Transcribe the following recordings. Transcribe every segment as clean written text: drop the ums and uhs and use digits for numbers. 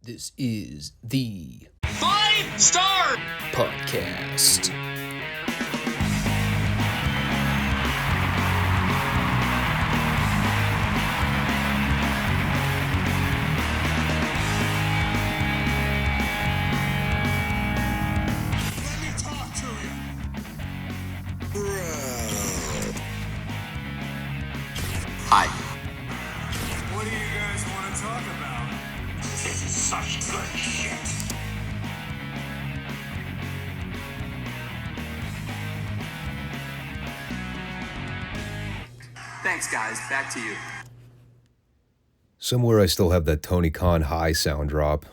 This is the Five Starr Podcast. Let me talk to you. Hi. What do you guys want to talk about? This is such good shit. Thanks, guys. Back to you. Somewhere I still have that Tony Khan high sound drop.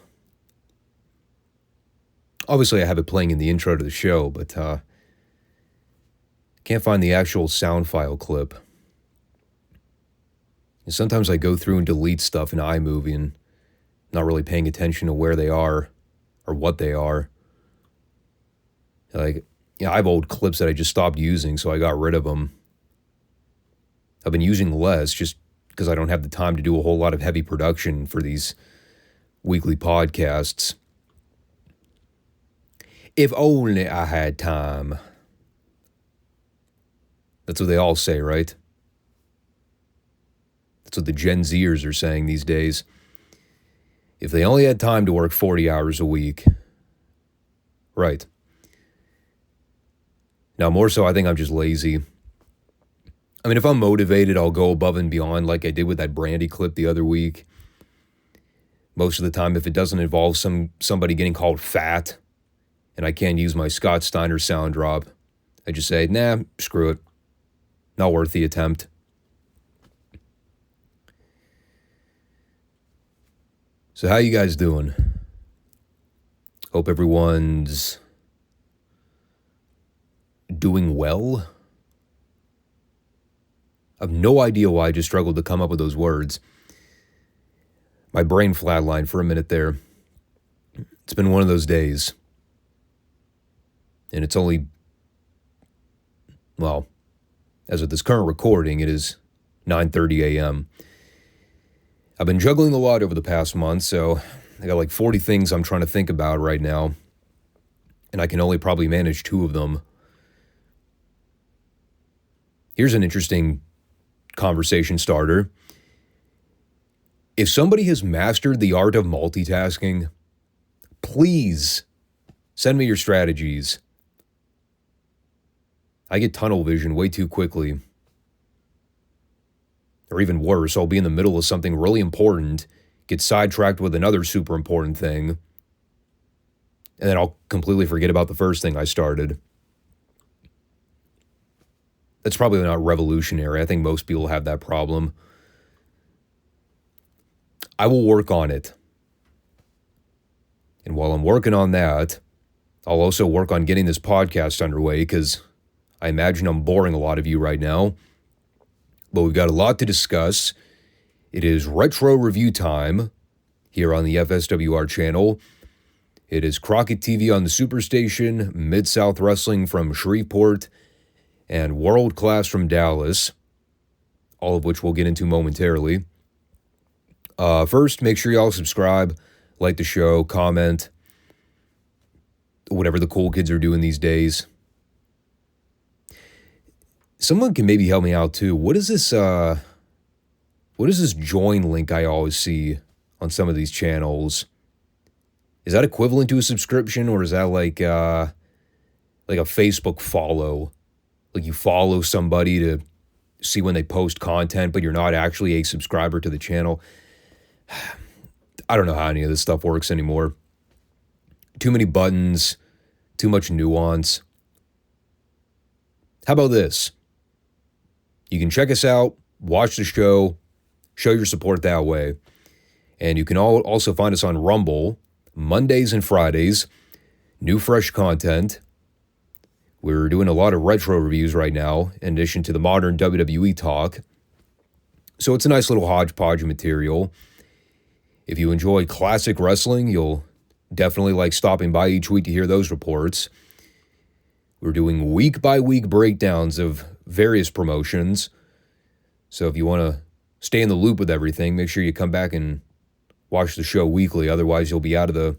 Obviously I have it playing in the intro to the show, but can't find the actual sound file clip. And sometimes I go through and delete stuff in iMovie and not really paying attention to where they are or what they are. I have old clips that I just stopped using, so I got rid of them. I've been using less just because I don't have the time to do a whole lot of heavy production for these weekly podcasts. If only I had time. That's what they all say, right? That's what the Gen Zers are saying these days. If they only had time to work 40 hours a week. Right. Now, more so, I think I'm just lazy. I mean, if I'm motivated, I'll go above and beyond like I did with that Brandy clip the other week. Most of the time, if it doesn't involve somebody getting called fat and I can't use my Scott Steiner sound drop, I just say, nah, screw it. Not worth the attempt. So how you guys doing? Hope everyone's doing well. I have no idea why I just struggled to come up with those words. My brain flatlined for a minute there. It's been one of those days. And it's only, well, as of this current recording, it is 9:30 a.m. I've been juggling a lot over the past month, so I got like 40 things I'm trying to think about right now. And I can only probably manage 2 of them. Here's an interesting conversation starter. If somebody has mastered the art of multitasking, please send me your strategies. I get tunnel vision way too quickly. Or even worse, I'll be in the middle of something really important, get sidetracked with another super important thing, and then I'll completely forget about the first thing I started. That's probably not revolutionary. I think most people have that problem. I will work on it. And while I'm working on that, I'll also work on getting this podcast underway because I imagine I'm boring a lot of you right now. But we've got a lot to discuss. It is retro review time here on the FSWR channel. It is Crockett TV on the Superstation, Mid-South Wrestling from Shreveport, and World Class from Dallas, all of which we'll get into momentarily. First, make sure y'all subscribe, like the show, comment, whatever the cool kids are doing these days. Someone can maybe help me out too. What is this join link I always see on some of these channels? Is that equivalent to a subscription, or is that like a Facebook follow? Like you follow somebody to see when they post content, but you're not actually a subscriber to the channel. I don't know how any of this stuff works anymore. Too many buttons, too much nuance. How about this? You can check us out, watch the show, show your support that way. And you can also find us on Rumble, Mondays and Fridays, new fresh content. We're doing a lot of retro reviews right now, in addition to the modern WWE talk. So it's a nice little hodgepodge of material. If you enjoy classic wrestling, you'll definitely like stopping by each week to hear those reports. We're doing week-by-week breakdowns of various promotions. So if you want to stay in the loop with everything, make sure you come back and watch the show weekly. Otherwise, you'll be out of the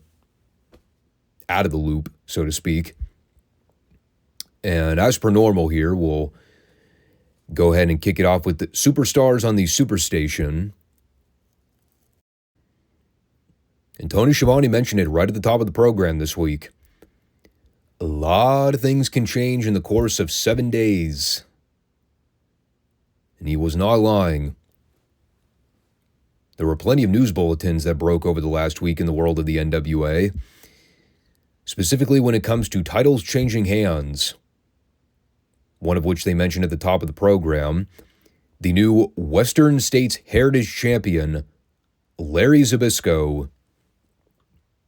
loop, so to speak. And as per normal here, we'll go ahead and kick it off with the superstars on the Superstation. And Tony Schiavone mentioned it right at the top of the program this week. A lot of things can change in the course of 7 days. And he was not lying. There were plenty of news bulletins that broke over the last week in the world of the NWA, specifically when it comes to titles changing hands. One of which they mentioned at the top of the program, the new Western States Heritage Champion, Larry Zbyszko,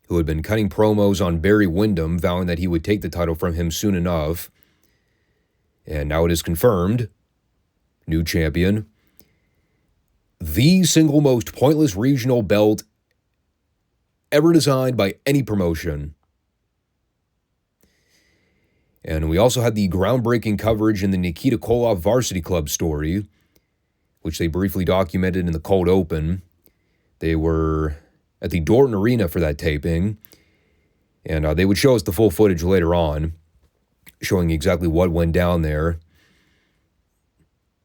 who had been cutting promos on Barry Windham, vowing that he would take the title from him soon enough. And now it is confirmed, new champion. The single most pointless regional belt ever designed by any promotion. And we also had the groundbreaking coverage in the Nikita Koloff Varsity Club story, which they briefly documented in the cold open. They were at the Dorton Arena for that taping, and they would show us the full footage later on, showing exactly what went down there,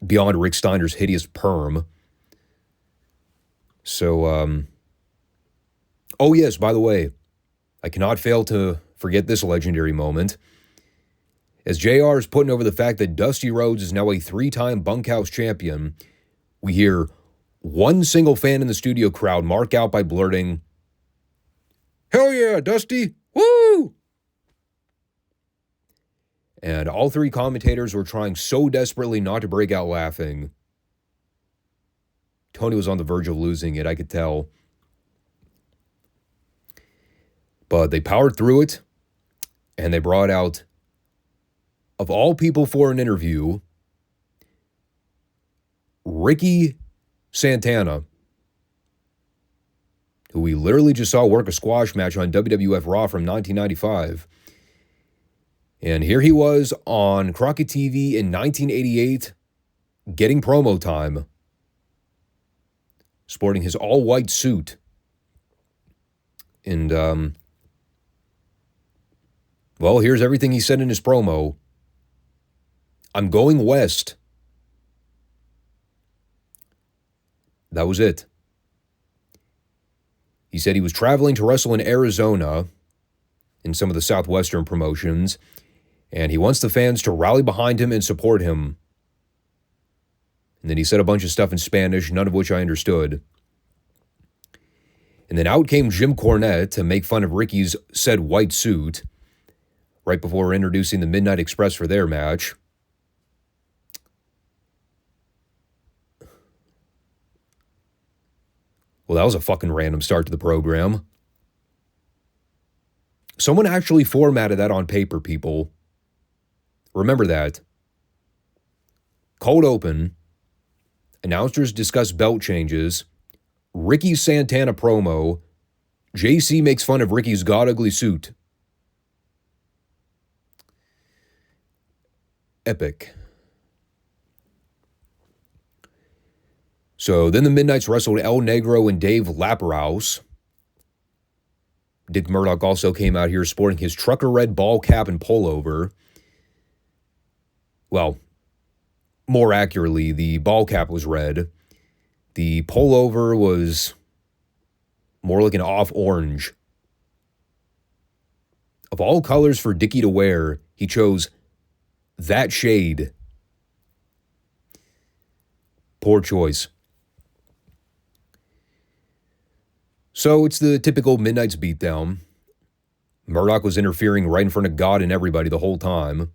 beyond Rick Steiner's hideous perm. So, oh yes, by the way, I cannot fail to forget this legendary moment. As JR is putting over the fact that Dusty Rhodes is now a 3-time bunkhouse champion, we hear one single fan in the studio crowd mark out by blurting, "Hell yeah, Dusty! Woo!" And all three commentators were trying so desperately not to break out laughing. Tony was on the verge of losing it, I could tell. But they powered through it, and they brought out, of all people for an interview, Ricky Santana, who we literally just saw work a squash match on WWF Raw from 1995. And here he was on Crockett TV in 1988, getting promo time, sporting his all-white suit. And, well, here's everything he said in his promo. "I'm going west." That was it. He said he was traveling to wrestle in Arizona in some of the Southwestern promotions, and he wants the fans to rally behind him and support him. And then he said a bunch of stuff in Spanish, none of which I understood. And then out came Jim Cornette to make fun of Ricky's said white suit right before introducing the Midnight Express for their match. Well, that was a fucking random start to the program. Someone actually formatted that on paper, people. Remember that. Cold open. Announcers discuss belt changes. Ricky Santana promo. JC makes fun of Ricky's god ugly suit. Epic. So then the Midnights wrestled El Negro and Dave Lapierhouse. Dick Murdoch also came out here sporting his trucker red ball cap and pullover. Well, more accurately, the ball cap was red. The pullover was more like an off orange. Of all colors for Dickie to wear, he chose that shade. Poor choice. So it's the typical Midnight's beatdown. Murdoch was interfering right in front of God and everybody the whole time.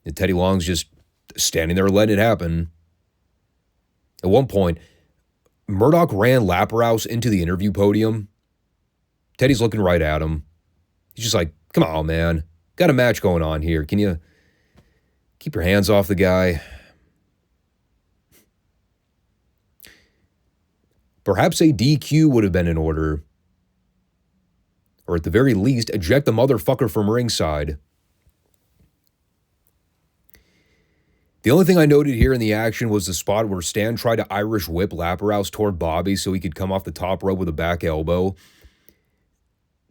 And Teddy Long's just standing there letting it happen. At one point, Murdoch ran Lapierhouse into the interview podium. Teddy's looking right at him. He's just like, "Come on, man. Got a match going on here. Can you keep your hands off the guy?" Perhaps a DQ would have been in order. Or at the very least, eject the motherfucker from ringside. The only thing I noted here in the action was the spot where Stan tried to Irish whip Lapperhouse toward Bobby so he could come off the top rope with a back elbow.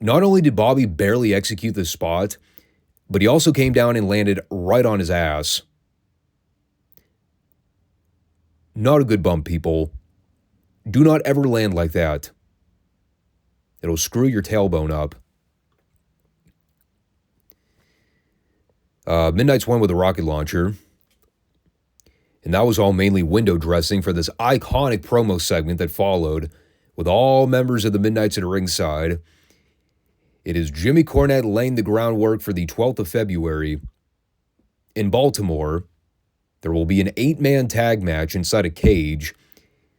Not only did Bobby barely execute the spot, but he also came down and landed right on his ass. Not a good bump, people. Do not ever land like that. It'll screw your tailbone up. Midnights won with a rocket launcher. And that was all mainly window dressing for this iconic promo segment that followed, with all members of the Midnights at ringside. It is Jimmy Cornette laying the groundwork for the 12th of February. In Baltimore, there will be an 8-man tag match inside a cage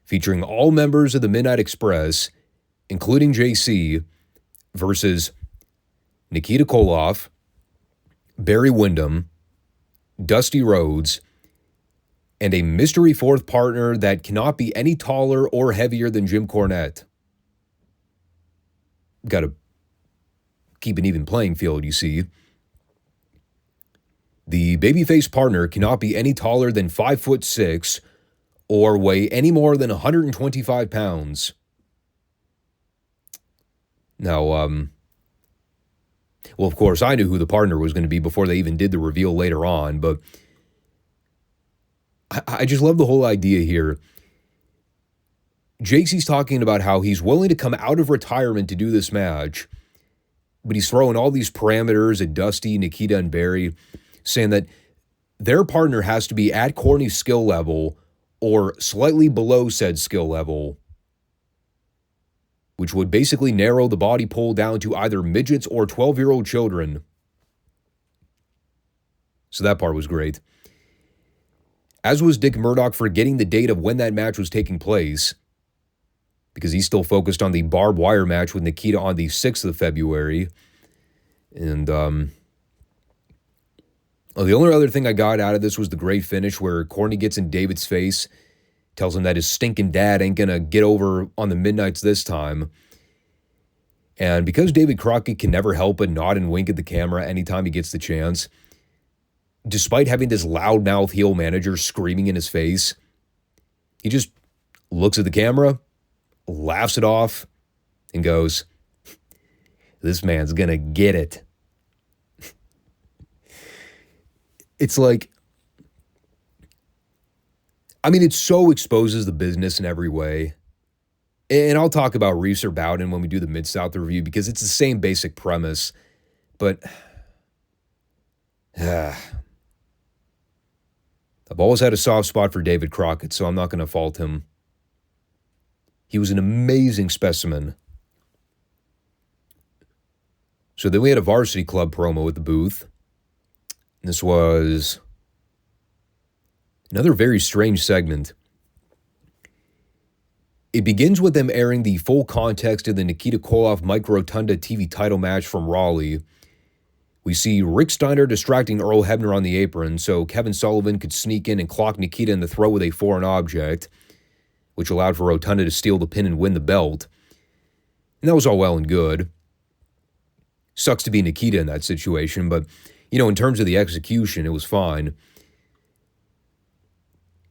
featuring all members of the Midnight Express, including JC, versus Nikita Koloff, Barry Windham, Dusty Rhodes, and a mystery fourth partner that cannot be any taller or heavier than Jim Cornette. Got to keep an even playing field, you see. The babyface partner cannot be any taller than 5'6" or weigh any more than 125 pounds. Now, well, of course, I knew who the partner was going to be before they even did the reveal later on, but I just love the whole idea here. JC's talking about how he's willing to come out of retirement to do this match, but he's throwing all these parameters at Dusty, Nikita, and Barry, saying that their partner has to be at Corny's skill level or slightly below said skill level, which would basically narrow the body pool down to either midgets or 12-year-old children. So that part was great. As was Dick Murdoch forgetting the date of when that match was taking place, because he's still focused on the barbed wire match with Nikita on the 6th of February. And the only other thing I got out of this was the great finish where Corny gets in David's face, tells him that his stinking dad ain't going to get over on the Midnights this time. And because David Crockett can never help but nod and wink at the camera anytime he gets the chance, despite having this loudmouth heel manager screaming in his face, he just looks at the camera, laughs it off, and goes, "This man's gonna get it." It's like, I mean, it so exposes the business in every way. And I'll talk about Reeves or Bowden when we do the Mid-South review because it's the same basic premise. But I've always had a soft spot for David Crockett, so I'm not going to fault him. He was an amazing specimen. So then we had a Varsity Club promo at the booth. This was another very strange segment. It begins with them airing the full context of the Nikita Koloff-Mike Rotunda TV title match from Raleigh. We see Rick Steiner distracting Earl Hebner on the apron so Kevin Sullivan could sneak in and clock Nikita in the throat with a foreign object, which allowed for Rotunda to steal the pin and win the belt. And that was all well and good. Sucks to be Nikita in that situation, but, you know, in terms of the execution, it was fine.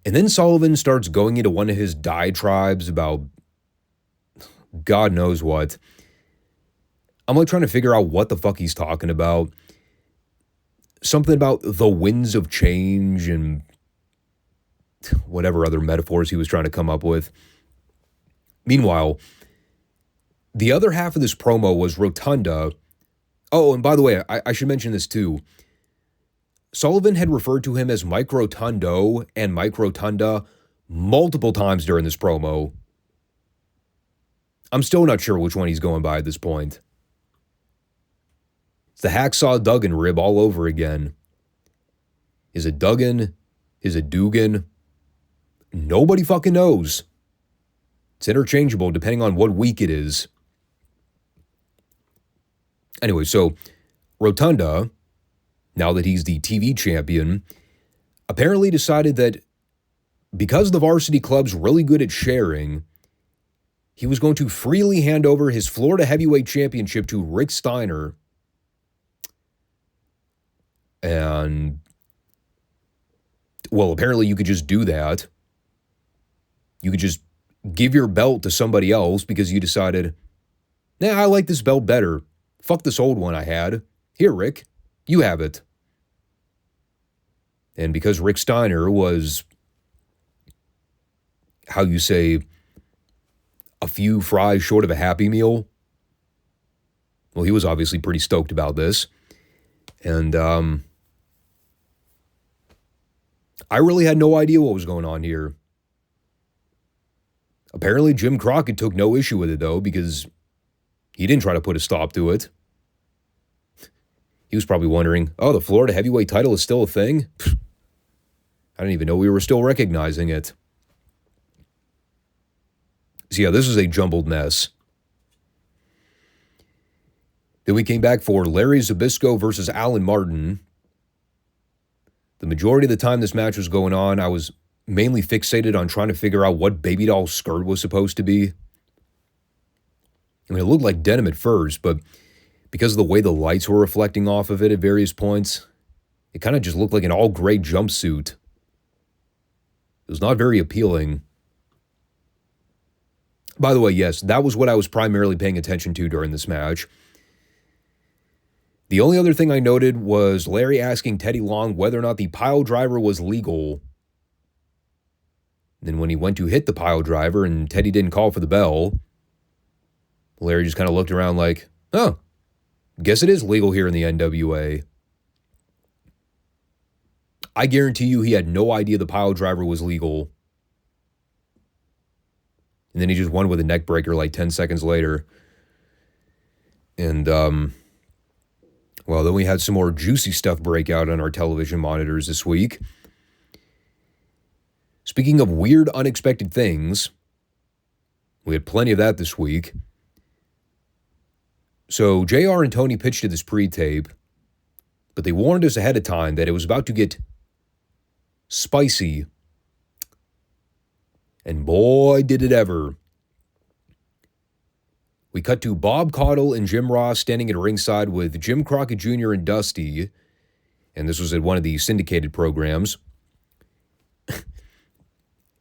And then Sullivan starts going into one of his diatribes about God knows what. I'm like trying to figure out what the fuck he's talking about. Something about the winds of change and whatever other metaphors he was trying to come up with. Meanwhile, the other half of this promo was Rotunda. Oh, and by the way, I should mention this too. Sullivan had referred to him as Mike Rotundo and Mike Rotunda multiple times during this promo. I'm still not sure which one he's going by at this point. It's the Hacksaw Duggan rib all over again. Is it Duggan? Is it Dugan? Nobody fucking knows. It's interchangeable depending on what week it is. Anyway, so Rotunda, now that he's the TV champion, apparently decided that because the Varsity Club's really good at sharing, he was going to freely hand over his Florida Heavyweight Championship to Rick Steiner. And Well, apparently you could just do that. You could just give your belt to somebody else because you decided, nah, I like this belt better. Fuck this old one I had. Here, Rick, you have it. And because Rick Steiner was, how you say, a few fries short of a Happy Meal, well, he was obviously pretty stoked about this. And I really had no idea what was going on here. Apparently, Jim Crockett took no issue with it, though, because he didn't try to put a stop to it. He was probably wondering, oh, the Florida heavyweight title is still a thing? I didn't even know we were still recognizing it. So yeah, this is a jumbled mess. Then we came back for Larry Zbyszko versus Alan Martin. The majority of the time this match was going on, I was mainly fixated on trying to figure out what Baby Doll's skirt was supposed to be. I mean, it looked like denim at first, but because of the way the lights were reflecting off of it at various points, it kind of just looked like an all-gray jumpsuit. It was not very appealing. By the way, yes, that was what I was primarily paying attention to during this match. The only other thing I noted was Larry asking Teddy Long whether or not the pile driver was legal. Then when he went to hit the pile driver and Teddy didn't call for the bell, Larry just kind of looked around like, oh, guess it is legal here in the NWA. I guarantee you he had no idea the pile driver was legal. And then he just won with a neck breaker like 10 seconds later. And, well, then we had some more juicy stuff break out on our television monitors this week. Speaking of weird, unexpected things, we had plenty of that this week. So JR and Tony pitched to this pre-tape, but they warned us ahead of time that it was about to get spicy. And boy, did it ever. We cut to Bob Caudle and Jim Ross standing at ringside with Jim Crockett Jr. and Dusty, and this was at one of the syndicated programs.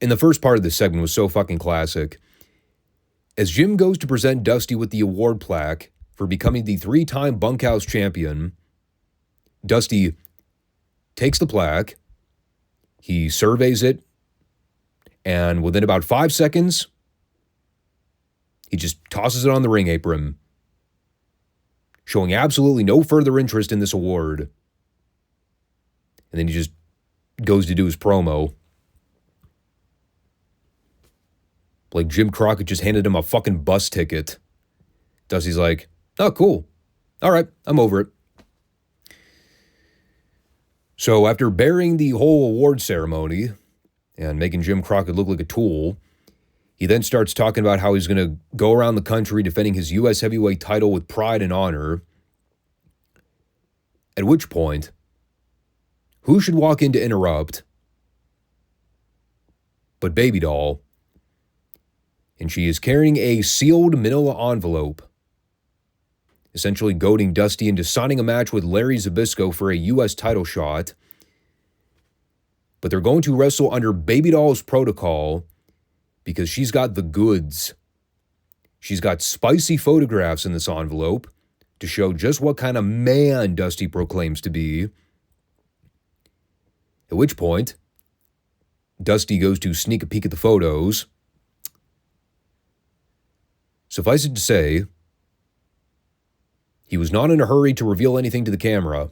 And the first part of this segment was so fucking classic. As Jim goes to present Dusty with the award plaque for becoming the 3-time bunkhouse champion, Dusty takes the plaque, he surveys it, and within about 5 seconds, he just tosses it on the ring apron, showing absolutely no further interest in this award. And then he just goes to do his promo. Like Jim Crockett just handed him a fucking bus ticket. Dusty's like, oh, cool. All right, I'm over it. So after burying the whole award ceremony and making Jim Crockett look like a tool, he then starts talking about how he's going to go around the country defending his U.S. heavyweight title with pride and honor. At which point, who should walk in to interrupt but Baby Doll? And she is carrying a sealed manila envelope, essentially goading Dusty into signing a match with Larry Zbyszko for a U.S. title shot. But they're going to wrestle under Baby Doll's protocol because she's got the goods. She's got spicy photographs in this envelope to show just what kind of man Dusty proclaims to be. At which point, Dusty goes to sneak a peek at the photos. Suffice it to say, he was not in a hurry to reveal anything to the camera.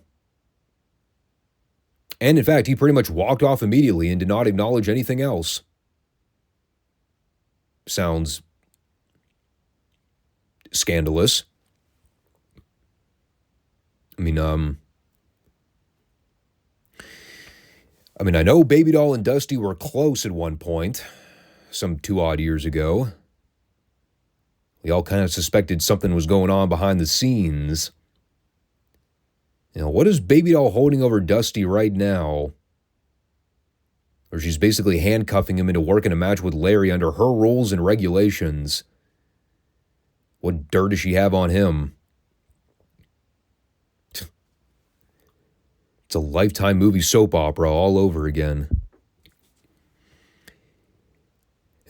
And in fact, he pretty much walked off immediately and did not acknowledge anything else. Sounds scandalous. I mean, I know Baby Doll and Dusty were close at one point, some 2 odd years ago. We all kind of suspected something was going on behind the scenes. You know, what is Baby Doll holding over Dusty right now? Or she's basically handcuffing him into working a match with Larry under her rules and regulations. What dirt does she have on him? It's a Lifetime movie soap opera all over again.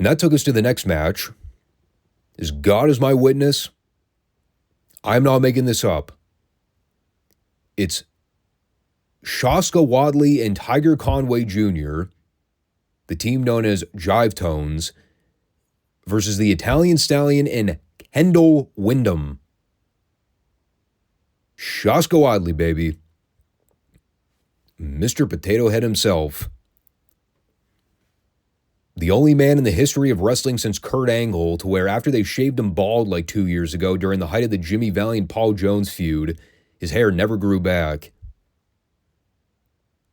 And that took us to the next match. As God is my witness, I'm not making this up. It's Shaska Wadley and Tiger Conway Jr., the team known as Jive Tones, versus the Italian Stallion and Kendall Windham. Shaska Wadley, baby. Mr. Potato Head himself. The only man in the history of wrestling since Kurt Angle to where after they shaved him bald like 2 years ago during the height of the Jimmy Valiant-Paul Jones feud, his hair never grew back.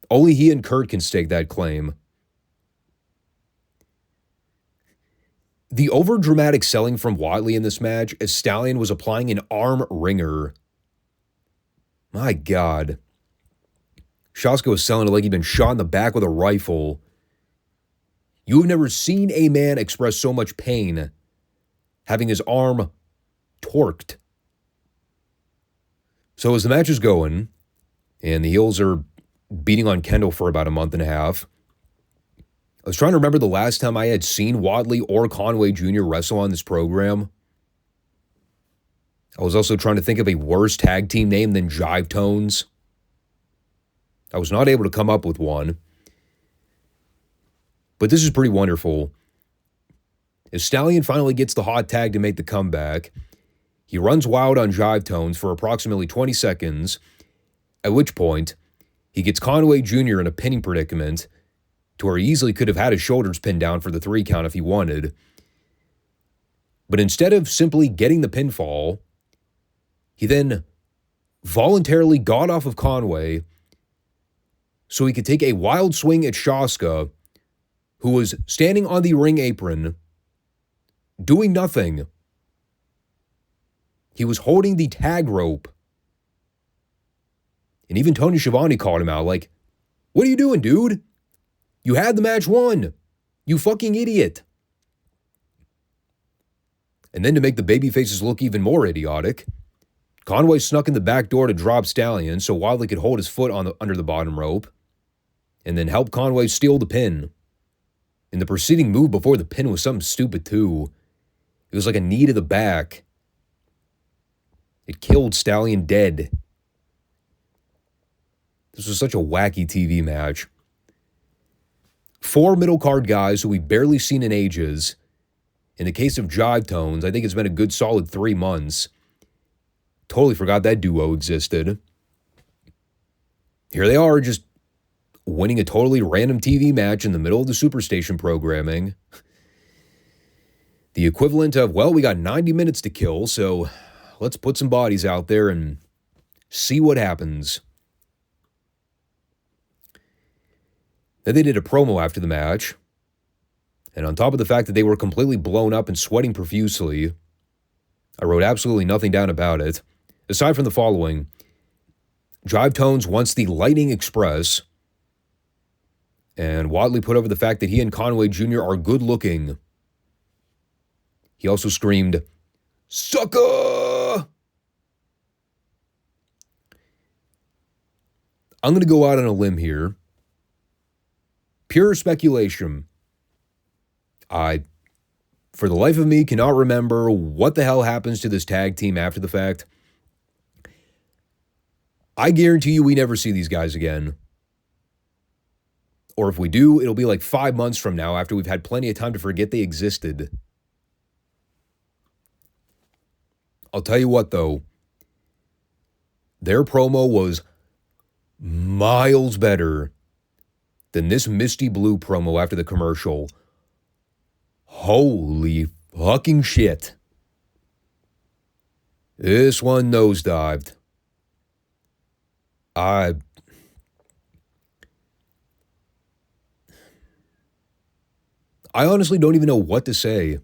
Only he and Kurt can stake that claim. The overdramatic selling from Wadley in this match as Stallion was applying an arm wringer. My God. Shaska was selling it like he'd been shot in the back with a rifle. You have never seen a man express so much pain having his arm torqued. So as the match is going, and the heels are beating on Kendall for about a month and a half, I was trying to remember the last time I had seen Wadley or Conway Jr. wrestle on this program. I was also trying to think of a worse tag team name than Jive Tones. I was not able to come up with one. But this is pretty wonderful. As Stallion finally gets the hot tag to make the comeback, he runs wild on Jive Tones for approximately 20 seconds, at which point he gets Conway Jr. in a pinning predicament to where he easily could have had his shoulders pinned down for the 3 count if he wanted. But instead of simply getting the pinfall, he then voluntarily got off of Conway so he could take a wild swing at Shaska, who was standing on the ring apron, doing nothing. He was holding the tag rope. And even Tony Schiavone called him out like, "What are you doing, dude? You had the match won. You fucking idiot." And then to make the babyfaces look even more idiotic, Conway snuck in the back door to drop Stallion so Wadley could hold his foot under the bottom rope and then help Conway steal the pin. And the preceding move before the pin was something stupid too. It was like a knee to the back. It killed Stallion dead. This was such a wacky TV match. 4 middle card guys who we've barely seen in ages. In the case of Jive Tones, I think it's been a good solid 3 months. Totally forgot that duo existed. Here they are, just winning a totally random TV match in the middle of the Superstation programming. The equivalent of, well, we got 90 minutes to kill, so let's put some bodies out there and see what happens. Then they did a promo after the match, and on top of the fact that they were completely blown up and sweating profusely, I wrote absolutely nothing down about it, aside from the following. Jive Tones wants the Lightning Express, and Wadley put over the fact that he and Conway Jr. are good looking. He also screamed, "Sucker!" I'm going to go out on a limb here. Pure speculation. I, for the life of me, cannot remember what the hell happens to this tag team after the fact. I guarantee you we never see these guys again. Or if we do, it'll be like 5 months from now after we've had plenty of time to forget they existed. I'll tell you what, though. Their promo was miles better than this Misty Blue promo after the commercial. Holy fucking shit. This one nosedived. I honestly don't even know what to say.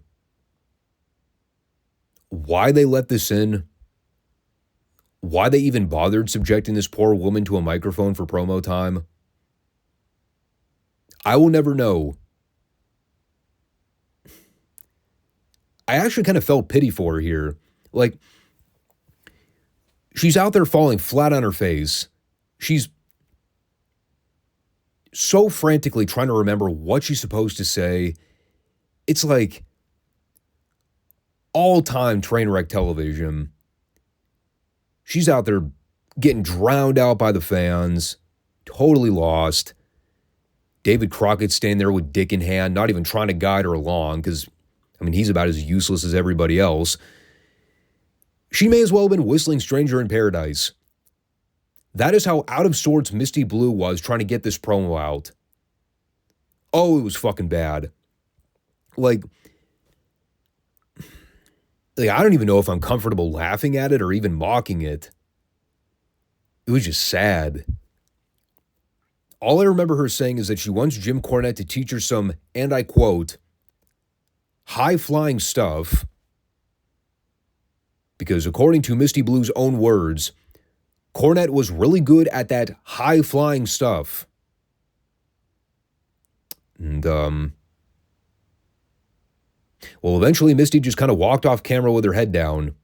Why they let this in? Why they even bothered subjecting this poor woman to a microphone for promo time? I will never know. I actually kind of felt pity for her here. Like, she's out there falling flat on her face. She's so frantically trying to remember what she's supposed to say. It's like all-time train wreck television. She's out there getting drowned out by the fans, totally lost. David Crockett's standing there with dick in hand, not even trying to guide her along because, I mean, he's about as useless as everybody else. She may as well have been whistling Stranger in Paradise. That is how out of sorts Misty Blue was trying to get this promo out. Oh, it was fucking bad. Like, I don't even know if I'm comfortable laughing at it or even mocking it. It was just sad. All I remember her saying is that she wants Jim Cornette to teach her some, and I quote, high-flying stuff. Because according to Misty Blue's own words, Cornette was really good at that high-flying stuff. And, well, eventually Misty just kind of walked off camera with her head down.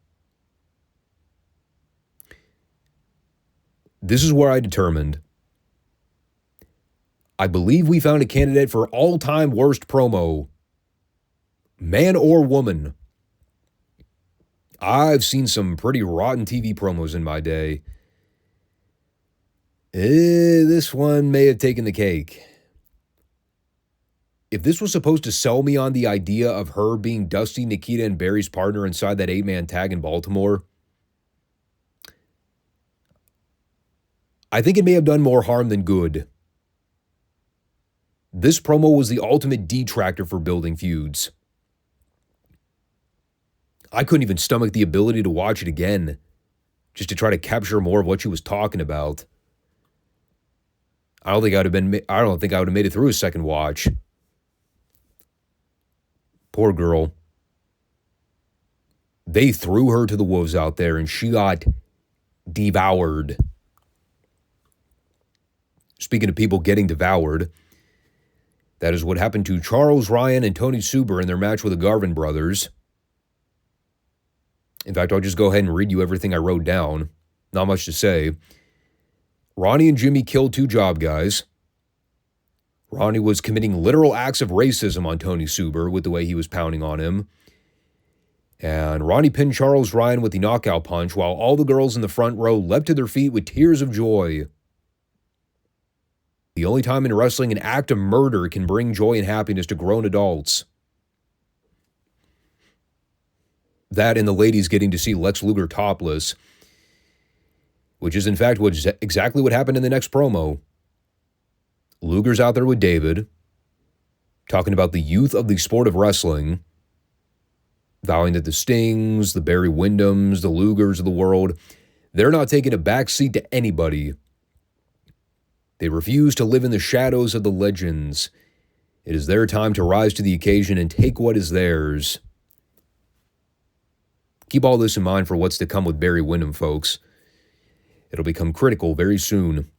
This is where I determined. I believe we found a candidate for all-time worst promo. Man or woman. I've seen some pretty rotten TV promos in my day. This one may have taken the cake. If this was supposed to sell me on the idea of her being Dusty, Nikita, and Barry's partner inside that 8-man tag in Baltimore, I think it may have done more harm than good. This promo was the ultimate detractor for building feuds. I couldn't even stomach the ability to watch it again, just to try to capture more of what she was talking about. I don't think I would have made it through a second watch. Poor girl. They threw her to the wolves out there and she got devoured. Speaking of people getting devoured, that is what happened to Charles Ryan and Tony Suber in their match with the Garvin brothers. In fact, I'll just go ahead and read you everything I wrote down. Not much to say. Ronnie and Jimmy killed 2 job guys. Ronnie was committing literal acts of racism on Tony Suber with the way he was pounding on him. And Ronnie pinned Charles Ryan with the knockout punch while all the girls in the front row leapt to their feet with tears of joy. The only time in wrestling an act of murder can bring joy and happiness to grown adults. That and the ladies getting to see Lex Luger topless, which is in fact exactly what happened in the next promo. Luger's out there with David, talking about the youth of the sport of wrestling, vowing that the Stings, the Barry Windhams, the Lugers of the world, they're not taking a backseat to anybody. They refuse to live in the shadows of the legends. It is their time to rise to the occasion and take what is theirs. Keep all this in mind for what's to come with Barry Windham, folks. It'll become critical very soon.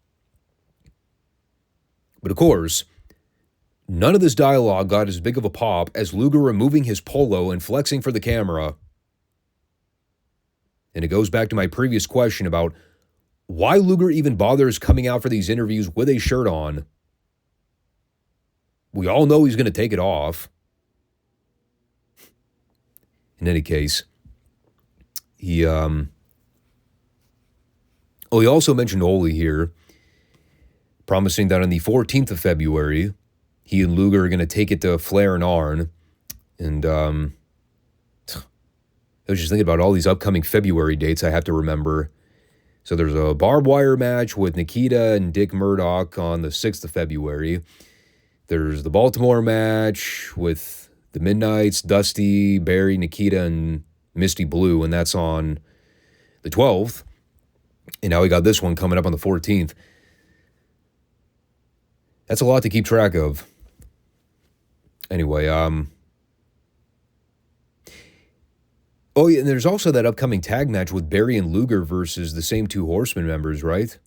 But of course, none of this dialogue got as big of a pop as Luger removing his polo and flexing for the camera. And it goes back to my previous question about why Luger even bothers coming out for these interviews with a shirt on. We all know he's going to take it off. In any case, he also mentioned Ole here, promising that on the 14th of February, he and Luger are going to take it to Flair and Arn. And I was just thinking about all these upcoming February dates I have to remember. So there's a barbed wire match with Nikita and Dick Murdoch on the 6th of February. There's the Baltimore match with the Midnights, Dusty, Barry, Nikita, and Misty Blue, and that's on the 12th. And now we got this one coming up on the 14th. That's a lot to keep track of. Anyway, oh, yeah, and there's also that upcoming tag match with Barry and Luger versus the same 2 Horsemen members, right?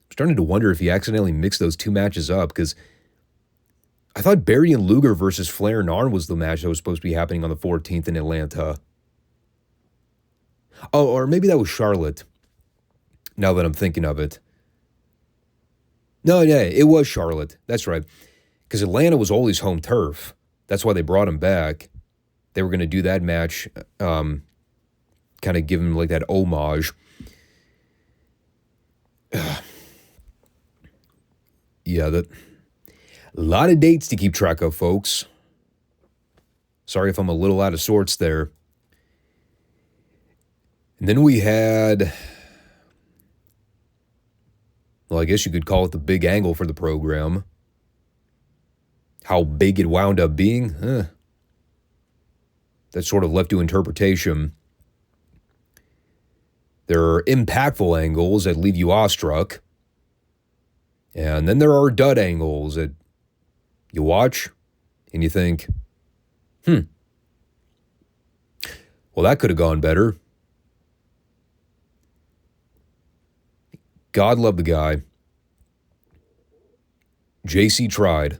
I'm starting to wonder if he accidentally mixed those 2 matches up, because I thought Barry and Luger versus Flair and Arn was the match that was supposed to be happening on the 14th in Atlanta. Oh, or maybe that was Charlotte, now that I'm thinking of it. No, yeah, it was Charlotte. That's right. because Atlanta was always home turf. That's why they brought him back. They were going to do that match, kind of give him like that homage. Yeah, a lot of dates to keep track of, folks. Sorry if I'm a little out of sorts there. And then we had, well, I guess you could call it the big angle for the program. How big it wound up being, that's sort of left to interpretation. There are impactful angles that leave you awestruck. And then there are dud angles that you watch and you think, well, that could have gone better. God love the guy. JC tried.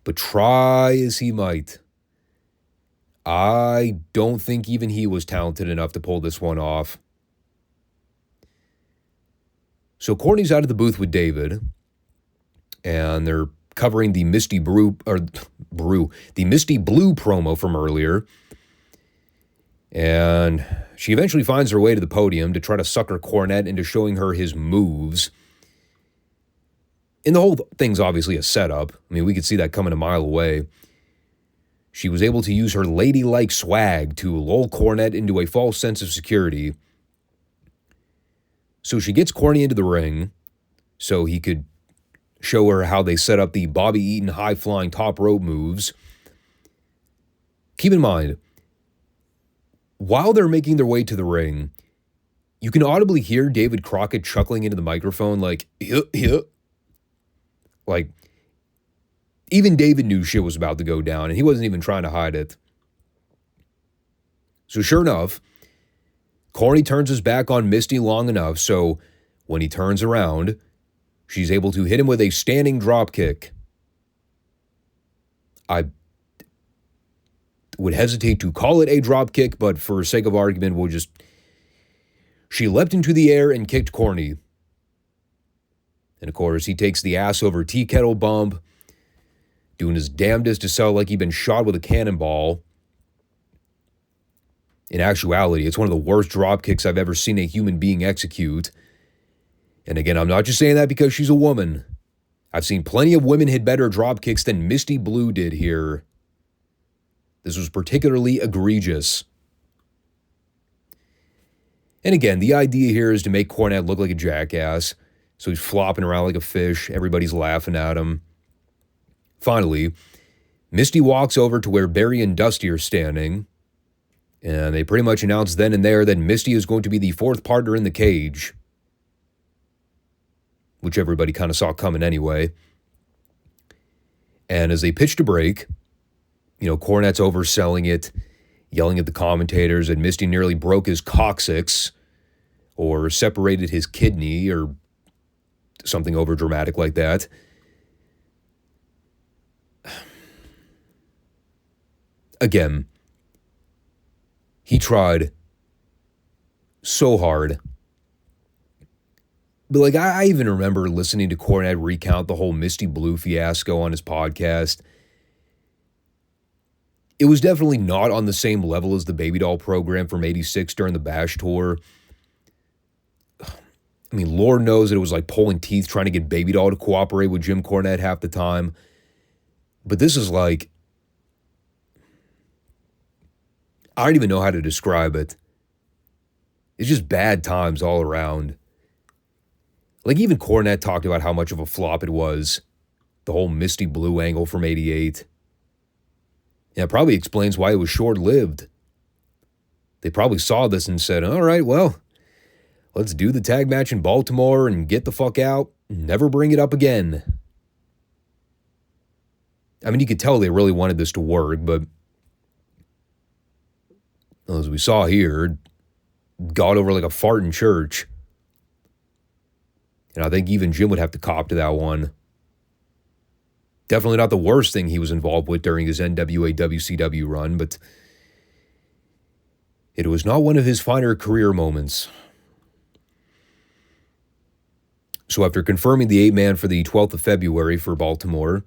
But try as he might, I don't think even he was talented enough to pull this one off. So Courtney's out of the booth with David, and they're covering the Misty Blue promo from earlier. And she eventually finds her way to the podium to try to sucker Cornette into showing her his moves. And the whole thing's obviously a setup. I mean, we could see that coming a mile away. She was able to use her ladylike swag to lull Cornette into a false sense of security. So she gets Corny into the ring so he could show her how they set up the Bobby Eaton high-flying top rope moves. Keep in mind, while they're making their way to the ring, you can audibly hear David Crockett chuckling into the microphone like, yeah. Like, even David knew shit was about to go down, and he wasn't even trying to hide it. So sure enough, Corny turns his back on Misty long enough so when he turns around, she's able to hit him with a standing drop kick. I would hesitate to call it a drop kick, but for sake of argument, we'll just... She leapt into the air and kicked Corny. And of course, he takes the ass over tea kettle bump, doing his damnedest to sell like he'd been shot with a cannonball. In actuality, it's one of the worst drop kicks I've ever seen a human being execute. And again, I'm not just saying that because she's a woman. I've seen plenty of women hit better drop kicks than Misty Blue did here. This was particularly egregious. And again, the idea here is to make Cornette look like a jackass. So he's flopping around like a fish. Everybody's laughing at him. Finally, Misty walks over to where Barry and Dusty are standing. And they pretty much announce then and there that Misty is going to be the fourth partner in the cage. Which everybody kind of saw coming anyway. And as they pitch to break, Cornette's overselling it, yelling at the commentators that Misty nearly broke his coccyx or separated his kidney or something overdramatic like that. Again, he tried so hard. But I even remember listening to Cornette recount the whole Misty Blue fiasco on his podcast. It was definitely not on the same level as the Baby Doll program from '86 during the Bash Tour. I mean, Lord knows that it was like pulling teeth trying to get Baby Doll to cooperate with Jim Cornette half the time. But this is like, I don't even know how to describe it. It's just bad times all around. Even Cornette talked about how much of a flop it was. The whole Misty Blue angle from '88. And it probably explains why it was short-lived. They probably saw this and said, all right, well, let's do the tag match in Baltimore and get the fuck out. Never bring it up again. I mean, you could tell they really wanted this to work, but as we saw here, got over like a fart in church. And I think even Jim would have to cop to that one. Definitely not the worst thing he was involved with during his NWA WCW run, but it was not one of his finer career moments. So after confirming the 8-man for the 12th of February for Baltimore,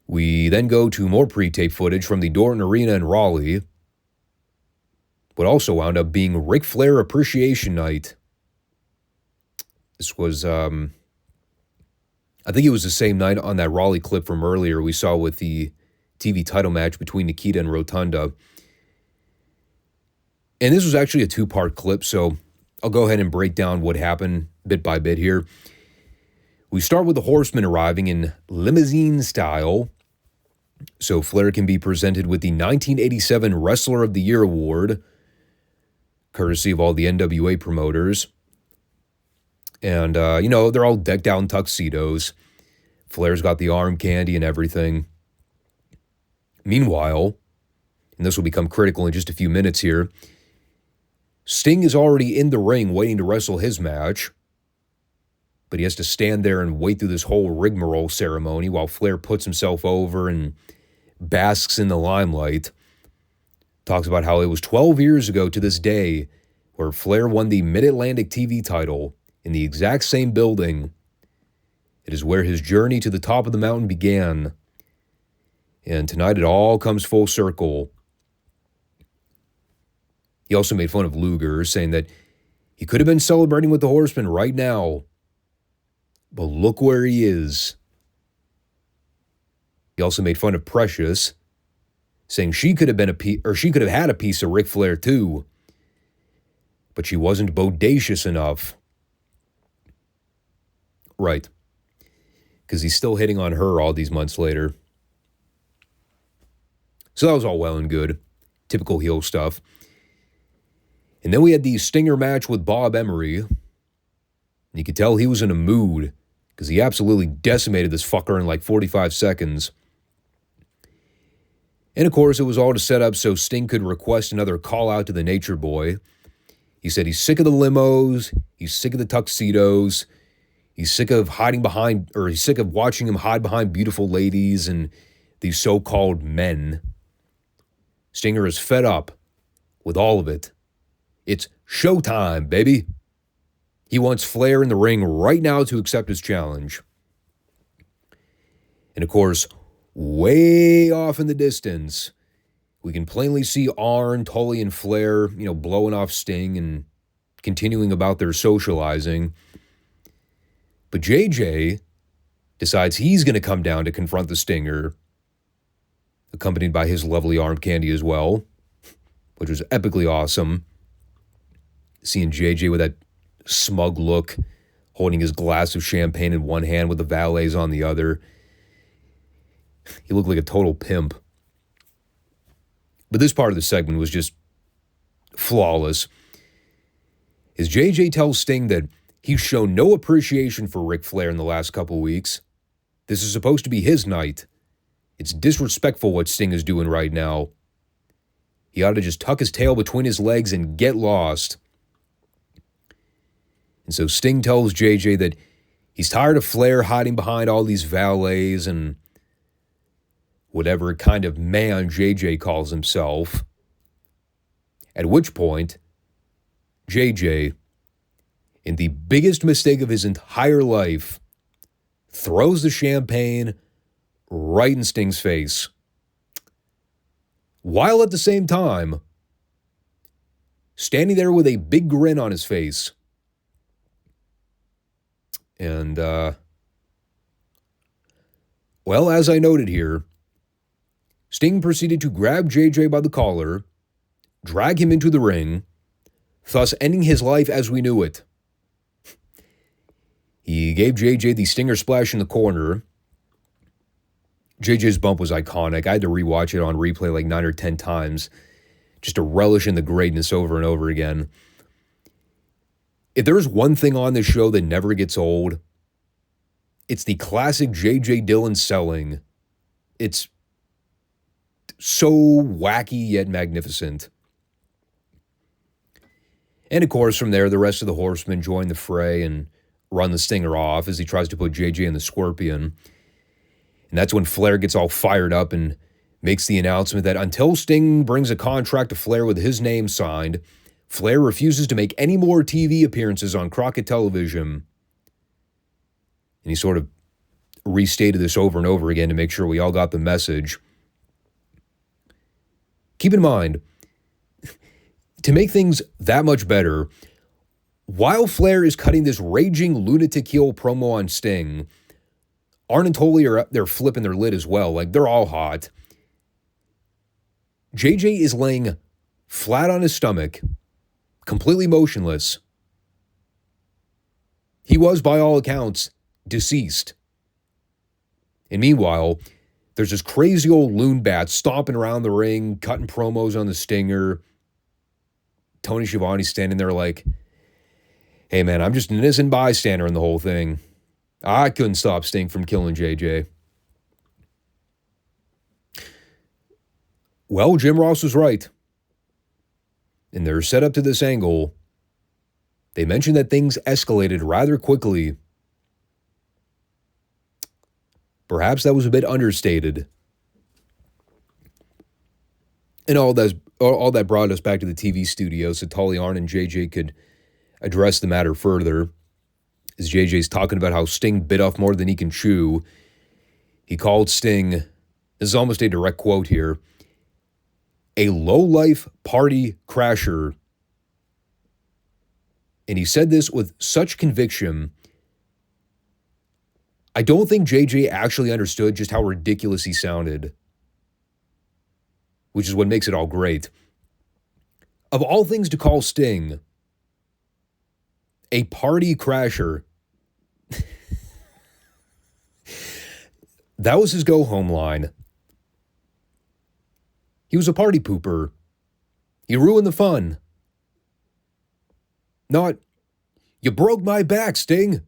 we then go to more pre-tape footage from the Dorton Arena in Raleigh. What also wound up being Ric Flair Appreciation Night. This was, I think it was the same night on that Raleigh clip from earlier we saw with the TV title match between Nikita and Rotunda. And this was actually a two-part clip, so I'll go ahead and break down what happened bit by bit here. We start with the Horsemen arriving in limousine style, so Flair can be presented with the 1987 Wrestler of the Year award, courtesy of all the NWA promoters. And, they're all decked out in tuxedos. Flair's got the arm candy and everything. Meanwhile, and this will become critical in just a few minutes here, Sting is already in the ring waiting to wrestle his match, but he has to stand there and wait through this whole rigmarole ceremony while Flair puts himself over and basks in the limelight. Talks about how it was 12 years ago to this day where Flair won the Mid-Atlantic TV title in the exact same building. It is where his journey to the top of the mountain began. And tonight it all comes full circle. He also made fun of Luger, saying that he could have been celebrating with the Horsemen right now, but look where he is. He also made fun of Precious, saying she could have had a piece of Ric Flair too, but she wasn't bodacious enough. Right. Because he's still hitting on her all these months later. So that was all well and good. Typical heel stuff. And then we had the Stinger match with Bob Emery. You could tell he was in a mood because he absolutely decimated this fucker in like 45 seconds. And of course, it was all to set up so Sting could request another call out to the Nature Boy. He said he's sick of the limos, he's sick of the tuxedos, he's sick of he's sick of watching him hide behind beautiful ladies and these so-called men. Stinger is fed up with all of it. It's showtime, baby. He wants Flair in the ring right now to accept his challenge. And of course, way off in the distance, we can plainly see Arn, Tully, and Flair, blowing off Sting and continuing about their socializing. But JJ decides he's going to come down to confront the Stinger, accompanied by his lovely arm candy as well, which was epically awesome. Seeing JJ with that smug look, holding his glass of champagne in one hand with the valets on the other. He looked like a total pimp. But this part of the segment was just flawless. As JJ tells Sting that he's shown no appreciation for Ric Flair in the last couple weeks. This is supposed to be his night. It's disrespectful what Sting is doing right now. He ought to just tuck his tail between his legs and get lost. And so Sting tells JJ that he's tired of Flair hiding behind all these valets and whatever kind of man JJ calls himself. At which point, JJ, in the biggest mistake of his entire life, throws the champagne right in Sting's face. While at the same time, standing there with a big grin on his face. And, as I noted here, Sting proceeded to grab JJ by the collar, drag him into the ring, thus ending his life as we knew it. He gave JJ the Stinger splash in the corner. JJ's bump was iconic. I had to rewatch it on replay like 9 or 10 times just to relish in the greatness over and over again. If there's one thing on this show that never gets old, it's the classic J.J. Dillon selling. It's so wacky yet magnificent. And of course, from there, the rest of the Horsemen join the fray and run the Stinger off as he tries to put JJ in the Scorpion. And that's when Flair gets all fired up and makes the announcement that until Sting brings a contract to Flair with his name signed, Flair refuses to make any more TV appearances on Crockett Television. And he sort of restated this over and over again to make sure we all got the message. Keep in mind, to make things that much better, while Flair is cutting this raging lunatic heel promo on Sting, Arn and Tully are up there flipping their lid as well. Like, they're all hot. JJ is laying flat on his stomach, completely motionless. He was, by all accounts, deceased. And meanwhile, there's this crazy old loon bat stomping around the ring, cutting promos on the Stinger. Tony Schiavone's standing there like, hey man, I'm just an innocent bystander in the whole thing. I couldn't stop Sting from killing JJ. Well, Jim Ross was right. In their setup to this angle, they mentioned that things escalated rather quickly. Perhaps that was a bit understated. And all that brought us back to the TV studio so Tully, Arn, and JJ could address the matter further. As JJ's talking about how Sting bit off more than he can chew, he called Sting, this is almost a direct quote here, a low-life party crasher. And he said this with such conviction, I don't think JJ actually understood just how ridiculous he sounded, which is what makes it all great. Of all things to call Sting a party crasher, that was his go-home line. He was a party pooper. He ruined the fun. Not, you broke my back, Sting.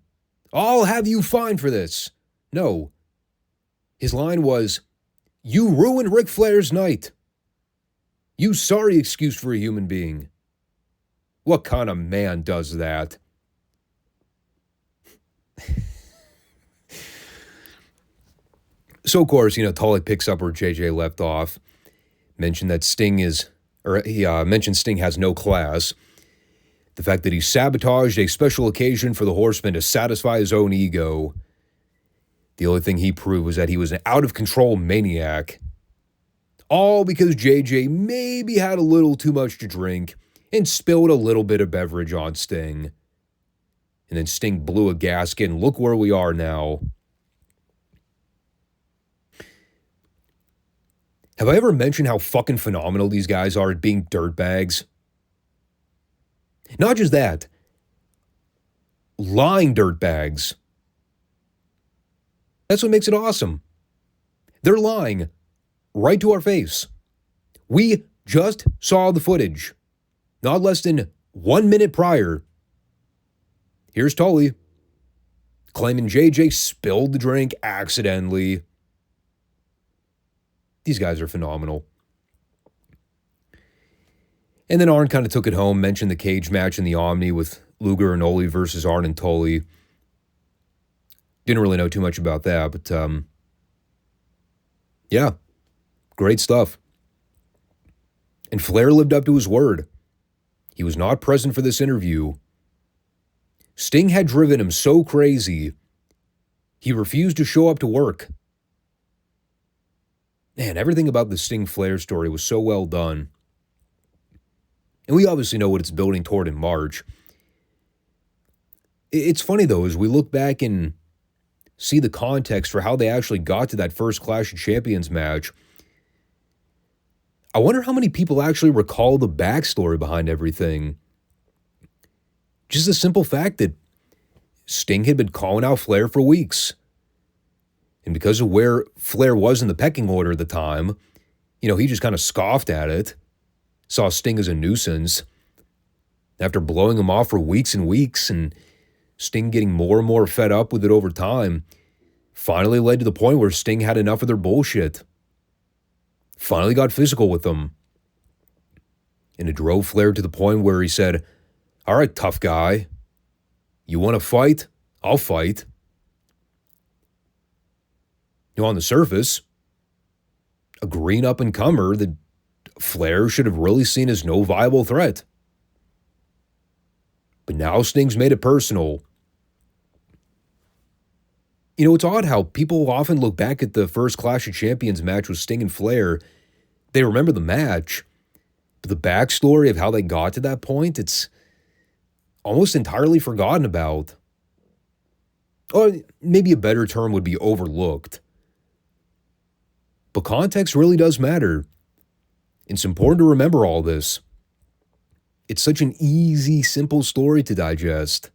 I'll have you fined for this. No. His line was, you ruined Ric Flair's night. You sorry excuse for a human being. What kind of man does that? So, of course, Tully picks up where JJ left off. Mentioned that Sting mentioned Sting has no class. The fact that he sabotaged a special occasion for the Horsemen to satisfy his own ego. The only thing he proved was that he was an out-of-control maniac. All because JJ maybe had a little too much to drink and spilled a little bit of beverage on Sting. And then Sting blew a gasket, and look where we are now. Have I ever mentioned how fucking phenomenal these guys are at being dirtbags? Not just that. Lying dirtbags. That's what makes it awesome. They're lying right to our face. We just saw the footage. Not less than 1 minute prior. Here's Tully claiming JJ spilled the drink accidentally. These guys are phenomenal. And then Arn kind of took it home, mentioned the cage match in the Omni with Luger and Ole versus Arn and Tully. Didn't really know too much about that, but yeah, great stuff. And Flair lived up to his word. He was not present for this interview. Sting had driven him so crazy, he refused to show up to work. Man, everything about the Sting-Flair story was so well done. And we obviously know what it's building toward in March. It's funny, though, as we look back and see the context for how they actually got to that first Clash of Champions match. I wonder how many people actually recall the backstory behind everything. Just the simple fact that Sting had been calling out Flair for weeks. And because of where Flair was in the pecking order at the time, he just kind of scoffed at it. Saw Sting as a nuisance. After blowing him off for weeks and weeks, and Sting getting more and more fed up with it over time, finally led to the point where Sting had enough of their bullshit. Finally got physical with them. And it drove Flair to the point where he said, all right, tough guy, you want to fight? I'll fight. On the surface, a green up-and-comer that Flair should have really seen as no viable threat. But now Sting's made it personal. You know, it's odd how people often look back at the first Clash of Champions match with Sting and Flair. They remember the match, but the backstory of how they got to that point, it's almost entirely forgotten about. Or maybe a better term would be overlooked. But context really does matter. It's important to remember all this. It's such an easy, simple story to digest.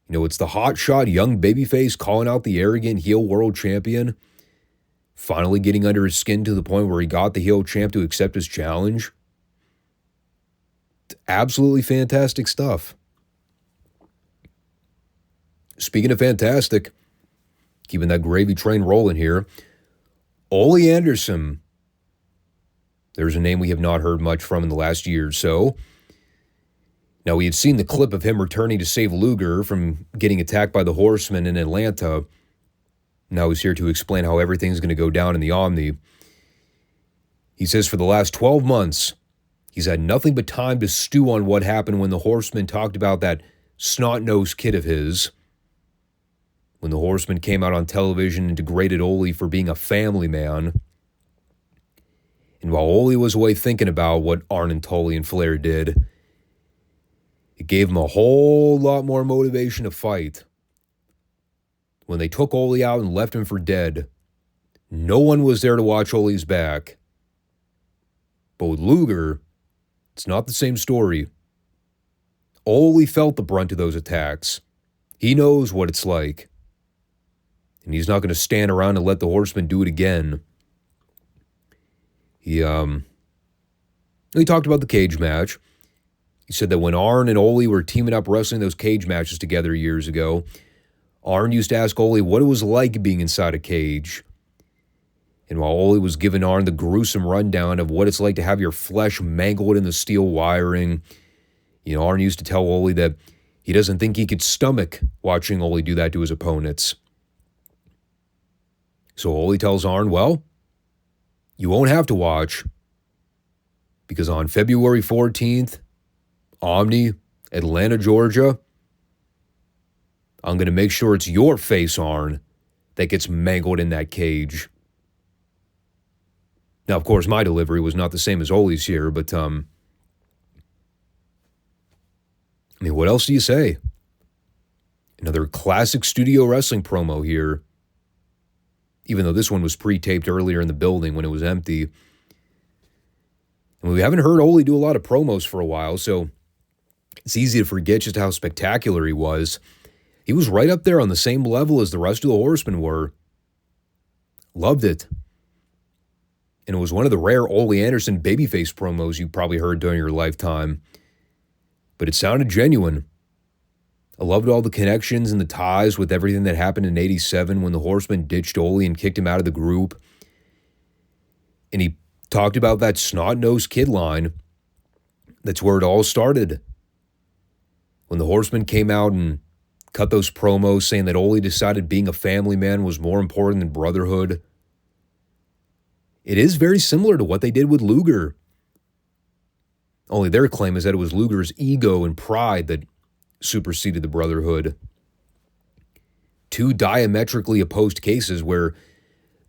You know, it's the hotshot young babyface calling out the arrogant heel world champion, finally getting under his skin to the point where he got the heel champ to accept his challenge. It's absolutely fantastic stuff. Speaking of fantastic, keeping that gravy train rolling here, Ole Anderson. There's a name we have not heard much from in the last year or so. Now, we had seen the clip of him returning to save Luger from getting attacked by the Horsemen in Atlanta. Now he's here to explain how everything's going to go down in the Omni. He says for the last 12 months, he's had nothing but time to stew on what happened when the Horsemen talked about that snot-nosed kid of his. When the Horsemen came out on television and degraded Ole for being a family man. And while Ole was away thinking about what Arn and Tully and Flair did, it gave him a whole lot more motivation to fight. When they took Ole out and left him for dead, no one was there to watch Ole's back. But with Luger, it's not the same story. Ole felt the brunt of those attacks. He knows what it's like. And he's not going to stand around and let the Horsemen do it again. He talked about the cage match. He said that when Arn and Ole were teaming up wrestling those cage matches together years ago, Arn used to ask Ole what it was like being inside a cage. And while Ole was giving Arn the gruesome rundown of what it's like to have your flesh mangled in the steel wiring, you know, Arn used to tell Ole that he doesn't think he could stomach watching Ole do that to his opponents. So Ole tells Arn, well, you won't have to watch, because on February 14th, Omni, Atlanta, Georgia, I'm going to make sure it's your face, Arn, that gets mangled in that cage. Now, of course, my delivery was not the same as Ole's here, but, I mean, what else do you say? Another classic studio wrestling promo here, even though this one was pre-taped earlier in the building when it was empty. And we haven't heard Ole do a lot of promos for a while, so it's easy to forget just how spectacular he was. He was right up there on the same level as the rest of the Horsemen were. Loved it. And it was one of the rare Ole Anderson babyface promos you probably heard during your lifetime. But it sounded genuine. I loved all the connections and the ties with everything that happened in '87 when the Horsemen ditched Ole and kicked him out of the group. And he talked about that snot-nosed kid line. That's where it all started. When the Horsemen came out and cut those promos saying that Ole decided being a family man was more important than brotherhood. It is very similar to what they did with Luger. Only their claim is that it was Luger's ego and pride that superseded the brotherhood. Two diametrically opposed cases where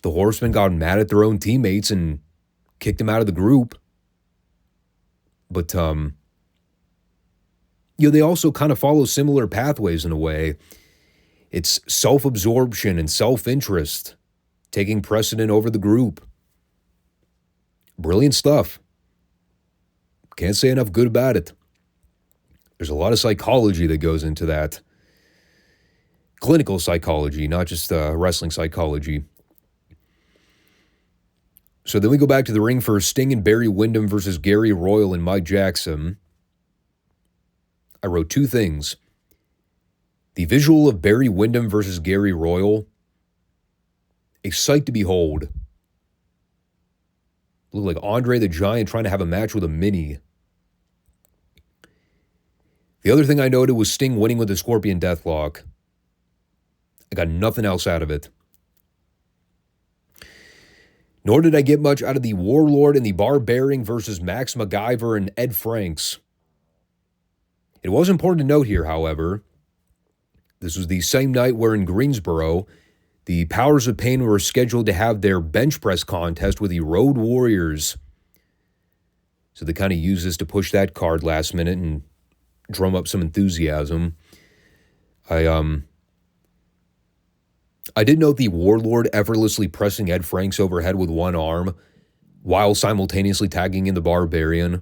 the Horsemen got mad at their own teammates and kicked them out of the group. But, they also kind of follow similar pathways in a way. It's self-absorption and self-interest taking precedent over the group. Brilliant stuff. Can't say enough good about it. There's a lot of psychology that goes into that. Clinical psychology, not just wrestling psychology. So then we go back to the ring for Sting and Barry Windham versus Gary Royal and Mike Jackson. I wrote two things. The visual of Barry Windham versus Gary Royal, a sight to behold. Looked like Andre the Giant trying to have a match with a mini. The other thing I noted was Sting winning with the Scorpion Deathlock. I got nothing else out of it. Nor did I get much out of the Warlord and the Barbarian versus Max MacGyver and Ed Franks. It was important to note here, however, This was the same night where in Greensboro, the Powers of Pain were scheduled to have their bench press contest with the Road Warriors. So they kind of used this to push that card last minute and drum up some enthusiasm. I did note the Warlord effortlessly pressing Ed Franks overhead with one arm while simultaneously tagging in the Barbarian.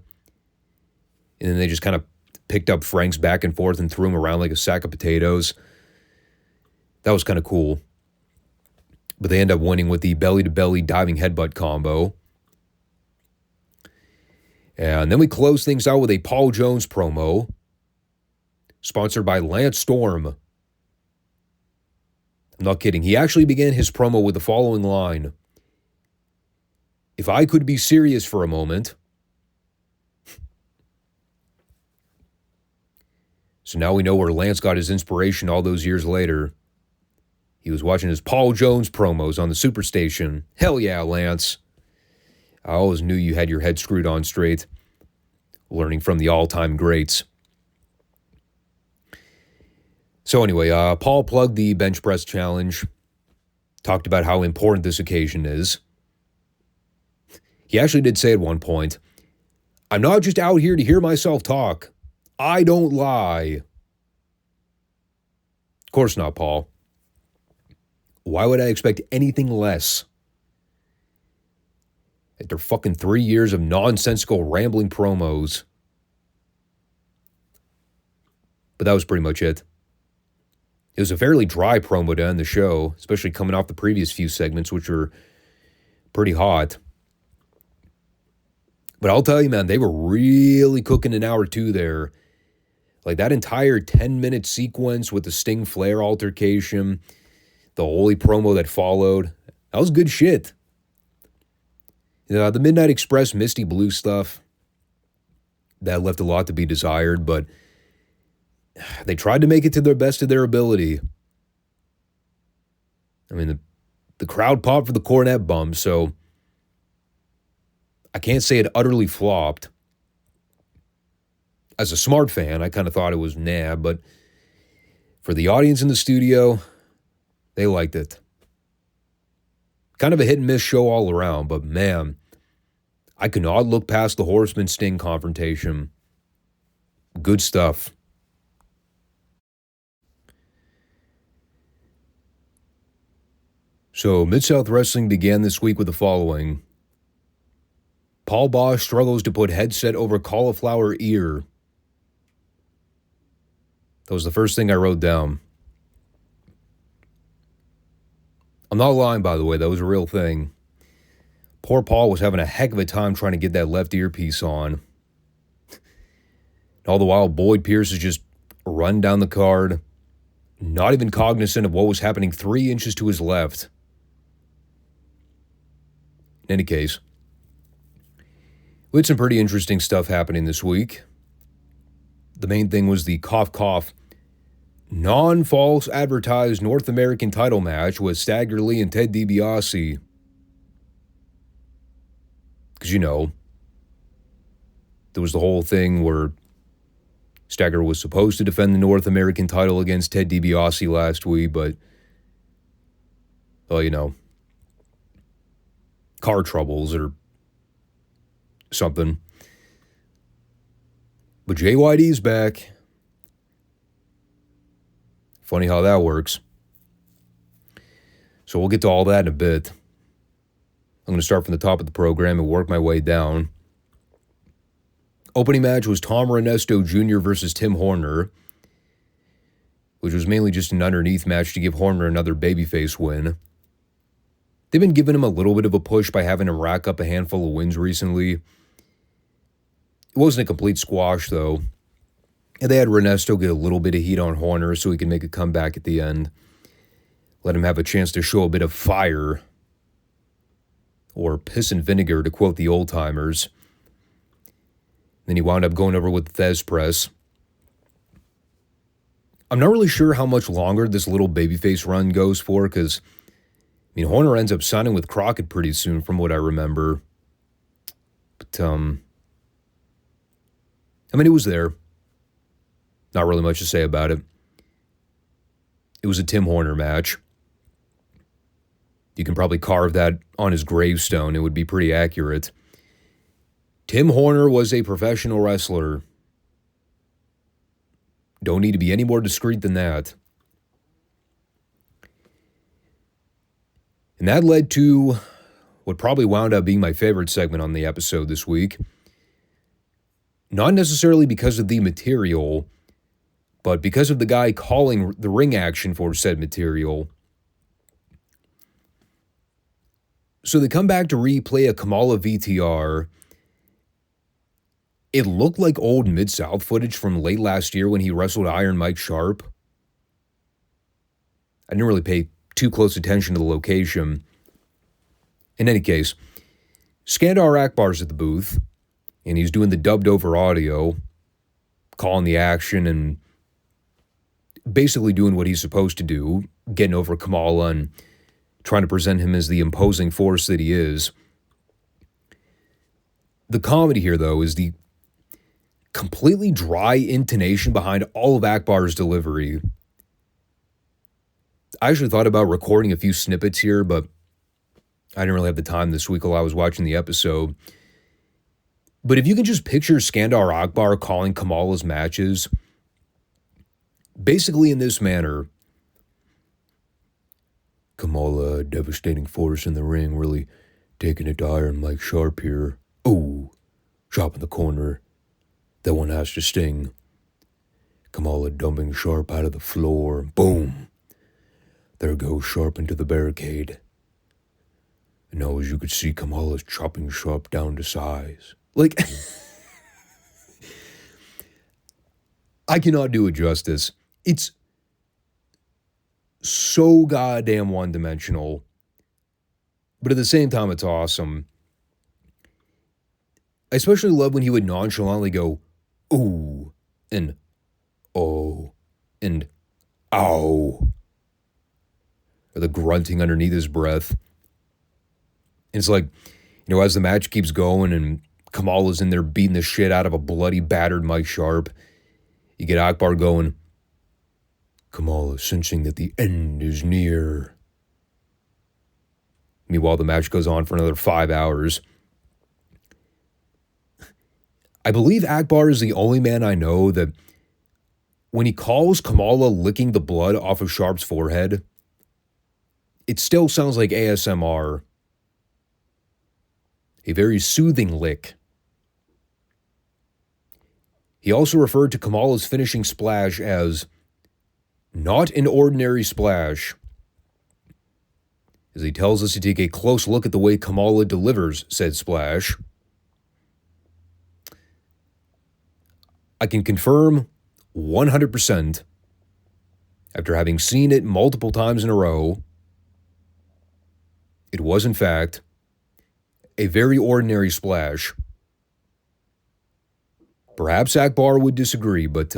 And then they just kind of picked up Franks back and forth and threw him around like a sack of potatoes. That was kind of cool. But they end up winning with the belly-to-belly diving headbutt combo. And then we close things out with a Paul Jones promo, sponsored by Lance Storm. I'm not kidding. He actually began his promo with the following line. If I could be serious for a moment. So now we know where Lance got his inspiration all those years later. He was watching his Paul Jones promos on the Superstation. Hell yeah, Lance. I always knew you had your head screwed on straight. Learning from the all-time greats. So anyway, Paul plugged the bench press challenge. Talked about how important this occasion is. He actually did say at one point, I'm not just out here to hear myself talk. I don't lie. Of course not, Paul. Why would I expect anything less? After fucking 3 years of nonsensical rambling promos. But that was pretty much it. It was a fairly dry promo to end the show, especially coming off the previous few segments, which were pretty hot. But I'll tell you, man, they were really cooking an hour two there. Like that entire 10-minute sequence with the Sting Flair altercation, the holy promo that followed, that was good shit. You know, the Midnight Express Misty Blue stuff, that left a lot to be desired, but they tried to make it to the best of their ability. I mean, the crowd popped for the cornet bump, so I can't say it utterly flopped. As a smart fan, I kind of thought it was nah, but for the audience in the studio, they liked it. Kind of a hit and miss show all around, but man, I could not look past the Horsemen Sting confrontation. Good stuff. So, Mid-South Wrestling began this week with the following. Paul Bosch struggles to put headset over cauliflower ear. That was the first thing I wrote down. I'm not lying, by the way. That was a real thing. Poor Paul was having a heck of a time trying to get that left earpiece on. All the while, Boyd Pierce is just run down the card, not even cognizant of what was happening 3 inches to his left. In any case, we had some pretty interesting stuff happening this week. The main thing was the cough, non-false advertised North American title match with Stagger Lee and Ted DiBiase. Because, you know, there was the whole thing where Stagger was supposed to defend the North American title against Ted DiBiase last week, but, well, you know, car troubles or something. But JYD's back. Funny how that works. So we'll get to all that in a bit. I'm going to start from the top of the program and work my way down. Opening match was Tom Renesto Jr. versus Tim Horner, which was mainly just an underneath match to give Horner another babyface win. They've been giving him a little bit of a push by having him rack up a handful of wins recently. It wasn't a complete squash, though. And they had Renesto get a little bit of heat on Horner so he could make a comeback at the end. Let him have a chance to show a bit of fire. Or piss and vinegar, to quote the old-timers. Then he wound up going over with the Thez press. I'm not really sure how much longer this little babyface run goes for, because, I mean, Horner ends up signing with Crockett pretty soon, from what I remember. But, I mean, it was there. Not really much to say about it. It was a Tim Horner match. You can probably carve that on his gravestone. It would be pretty accurate. Tim Horner was a professional wrestler. Don't need to be any more discreet than that. And that led to what probably wound up being my favorite segment on the episode this week. Not necessarily because of the material, but because of the guy calling the ring action for said material. So they come back to replay a Kamala VTR. It looked like old Mid-South footage from late last year when he wrestled Iron Mike Sharp. I didn't really pay too close attention to the location. In any case, Skandar Akbar's at the booth, and he's doing the dubbed over audio, calling the action and basically doing what he's supposed to do, getting over Kamala and trying to present him as the imposing force that he is. The comedy here, though, is the completely dry intonation behind all of Akbar's delivery. I actually thought about recording a few snippets here, but I didn't really have the time this week while I was watching the episode. But if you can just picture Skandar Akbar calling Kamala's matches, basically in this manner: Kamala, devastating force in the ring, really taking it to Iron Mike Sharp here. Ooh, chop in the corner. That one has to sting. Kamala dumping Sharp out of the floor. Boom. There goes Sharp into the barricade. And now as you could see, Kamala's chopping Sharp down to size. Like, I cannot do it justice. It's so goddamn one-dimensional. But at the same time, it's awesome. I especially love when he would nonchalantly go, ooh, and oh, and ow. Or the grunting underneath his breath. And it's like, as the match keeps going and Kamala's in there beating the shit out of a bloody, battered Mike Sharp, you get Akbar going, Kamala sensing that the end is near. Meanwhile, the match goes on for another 5 hours. I believe Akbar is the only man I know that when he calls Kamala licking the blood off of Sharp's forehead, it still sounds like ASMR. A very soothing lick. He also referred to Kamala's finishing splash as not an ordinary splash, as he tells us to take a close look at the way Kamala delivers said splash. I can confirm 100%, after having seen it multiple times in a row, it was in fact a very ordinary splash. Perhaps Akbar would disagree, but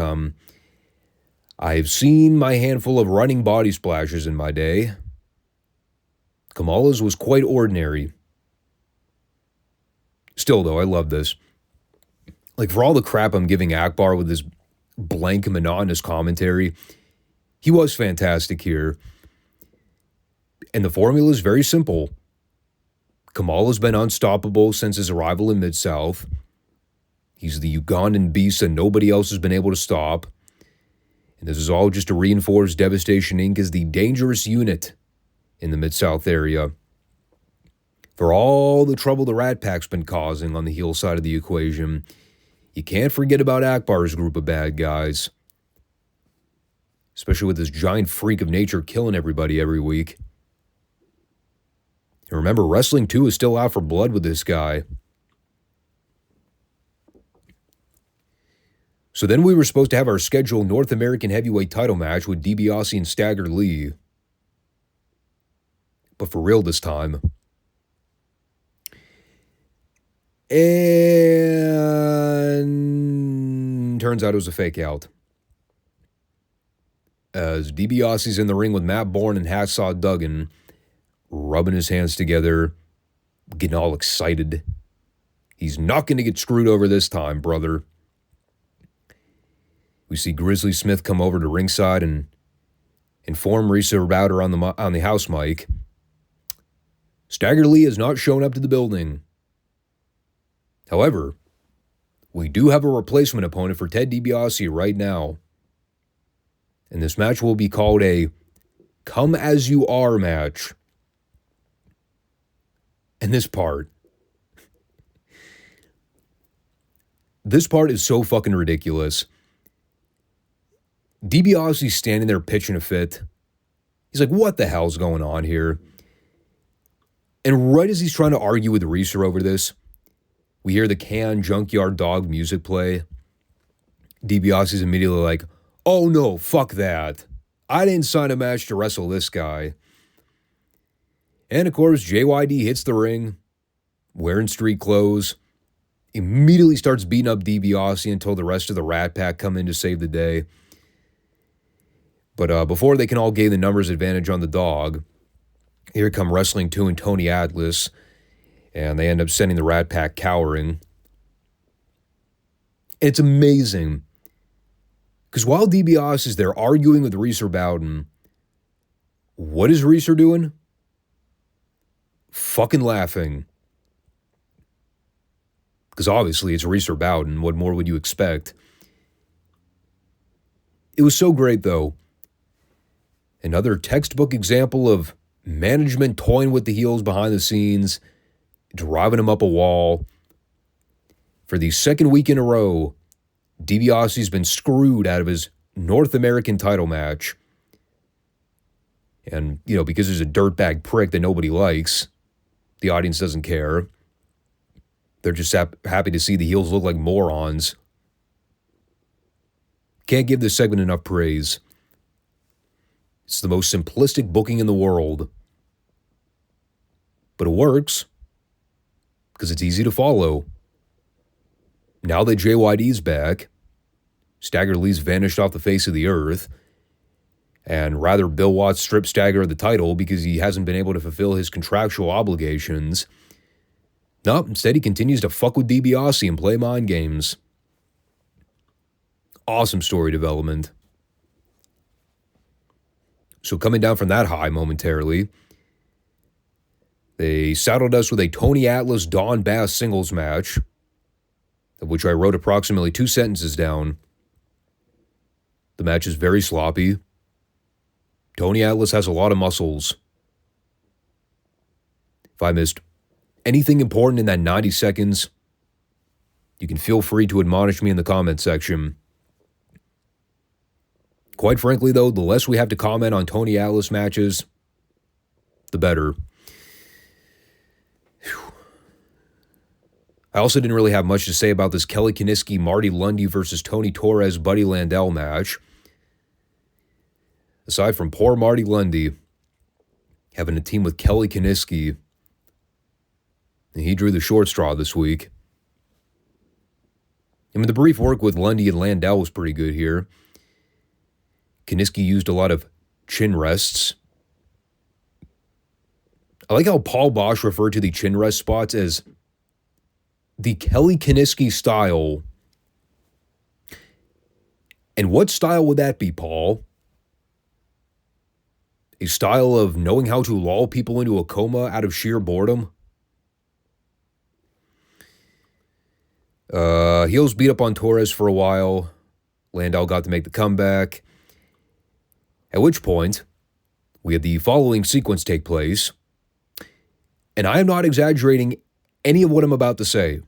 I've seen my handful of running body splashes in my day. Kamala's was quite ordinary. Still, though, I love this. Like, for all the crap I'm giving Akbar with his blank and monotonous commentary, he was fantastic here. And the formula is very simple. Kamala's been unstoppable since his arrival in Mid-South. He's the Ugandan beast that nobody else has been able to stop. And this is all just to reinforce Devastation Inc. as the dangerous unit in the Mid-South area. For all the trouble the Rat Pack's been causing on the heel side of the equation, you can't forget about Akbar's group of bad guys. Especially with this giant freak of nature killing everybody every week. And remember, Wrestling 2 is still out for blood with this guy. So then we were supposed to have our scheduled North American heavyweight title match with DiBiase and Stagger Lee. But for real this time. And turns out it was a fake out. As DiBiase's in the ring with Matt Bourne and Hacksaw Duggan, rubbing his hands together, getting all excited. He's not going to get screwed over this time, brother. We see Grizzly Smith come over to ringside and informed Risa Router on the house mic, Stagger Lee has not shown up to the building. However, we do have a replacement opponent for Ted DiBiase right now. And this match will be called a Come As You Are match. And this part is so fucking ridiculous. DiBiase's standing there pitching a fit. He's like, what the hell's going on here? And right as he's trying to argue with Reeser over this, we hear the Can Junkyard Dog music play. DiBiase's immediately like, oh no, fuck that. I didn't sign a match to wrestle this guy. And of course, JYD hits the ring, wearing street clothes, immediately starts beating up DiBiase until the rest of the Rat Pack come in to save the day. But before they can all gain the numbers advantage on the dog, here come Wrestling 2 and Tony Atlas, and they end up sending the Rat Pack cowering. It's amazing, because while DiBiase is there arguing with Reeser Bowden, what is Reeser doing? Fucking laughing. Because obviously it's Reeser Bowden. What more would you expect? It was so great, though. Another textbook example of management toying with the heels behind the scenes, driving them up a wall. For the second week in a row, DiBiase's been screwed out of his North American title match. And, because there's a dirtbag prick that nobody likes, the audience doesn't care. They're just happy to see the heels look like morons. Can't give this segment enough praise. It's the most simplistic booking in the world. But it works, because it's easy to follow. Now that JYD's back, Stagger Lee's vanished off the face of the earth, and rather Bill Watts stripped Stagger of the title because he hasn't been able to fulfill his contractual obligations. No, instead he continues to fuck with DiBiase and play mind games. Awesome story development. So coming down from that high momentarily, they saddled us with a Tony Atlas Don Bass singles match, of which I wrote approximately 2 sentences down. The match is very sloppy. Tony Atlas has a lot of muscles. If I missed anything important in that 90 seconds, you can feel free to admonish me in the comment section. Quite frankly, though, the less we have to comment on Tony Atlas matches, the better. Whew. I also didn't really have much to say about this Kelly Kiniski, Marty Lundy versus Tony Torres, Buddy Landel match. Aside from poor Marty Lundy having a team with Kelly Kiniski, and he drew the short straw this week. I mean, the brief work with Lundy and Landel was pretty good here. Kiniski used a lot of chin rests. I like how Paul Bosch referred to the chin rest spots as the Kelly Kiniski style. And what style would that be, Paul? A style of knowing how to lull people into a coma out of sheer boredom? Heels beat up on Torres for a while. Landau got to make the comeback. At which point, we had the following sequence take place. And I am not exaggerating any of what I'm about to say.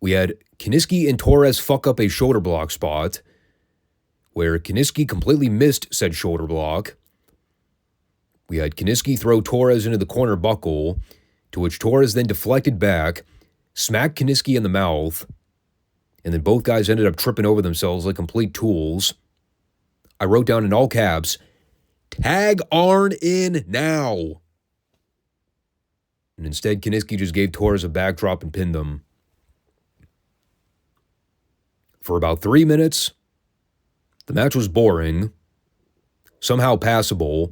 We had Kiniski and Torres fuck up a shoulder block spot, where Kiniski completely missed said shoulder block. We had Kiniski throw Torres into the corner buckle, to which Torres then deflected back, smacked Kiniski in the mouth, and then both guys ended up tripping over themselves like complete tools. I wrote down in all caps, "Tag Arn in now." And instead, Kiniski just gave Torres a backdrop and pinned him. For about 3 minutes, the match was boring, somehow passable.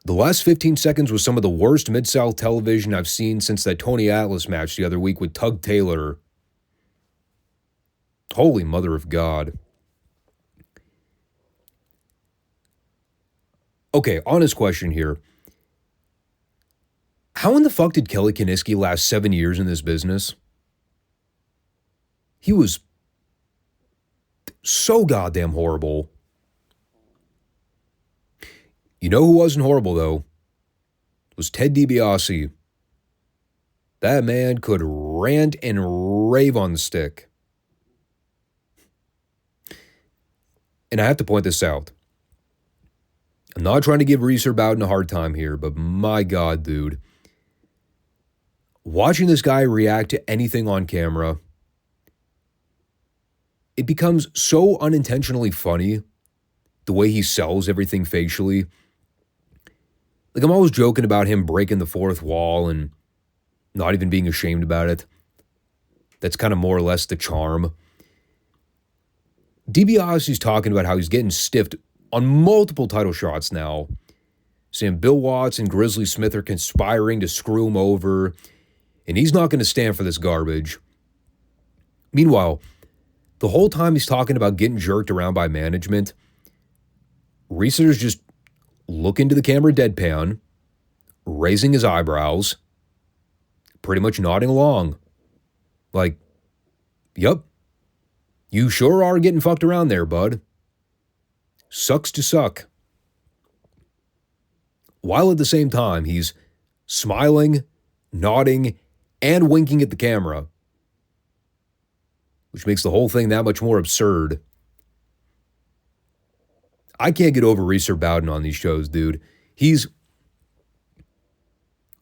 The last 15 seconds was some of the worst Mid-South television I've seen since that Tony Atlas match the other week with Tug Taylor. Holy mother of God. Okay, honest question here. How in the fuck did Kelly Kiniski last 7 years in this business? He was so goddamn horrible. You know who wasn't horrible, though? It was Ted DiBiase. That man could rant and rave on the stick. And I have to point this out. I'm not trying to give Reeser Bowden a hard time here, but my God, dude. Watching this guy react to anything on camera, it becomes so unintentionally funny, the way he sells everything facially. Like, I'm always joking about him breaking the fourth wall and not even being ashamed about it. That's kind of more or less the charm. DiBiase's talking about how he's getting stiffed on multiple title shots now, saying Bill Watts and Grizzly Smith are conspiring to screw him over, and he's not going to stand for this garbage. Meanwhile, the whole time he's talking about getting jerked around by management, Reese's just looking to the camera deadpan, raising his eyebrows, pretty much nodding along. Like, yep, you sure are getting fucked around there, bud. Sucks to suck. While at the same time, he's smiling, nodding, and winking at the camera, which makes the whole thing that much more absurd. I can't get over Reeser Bowden on these shows, dude. He's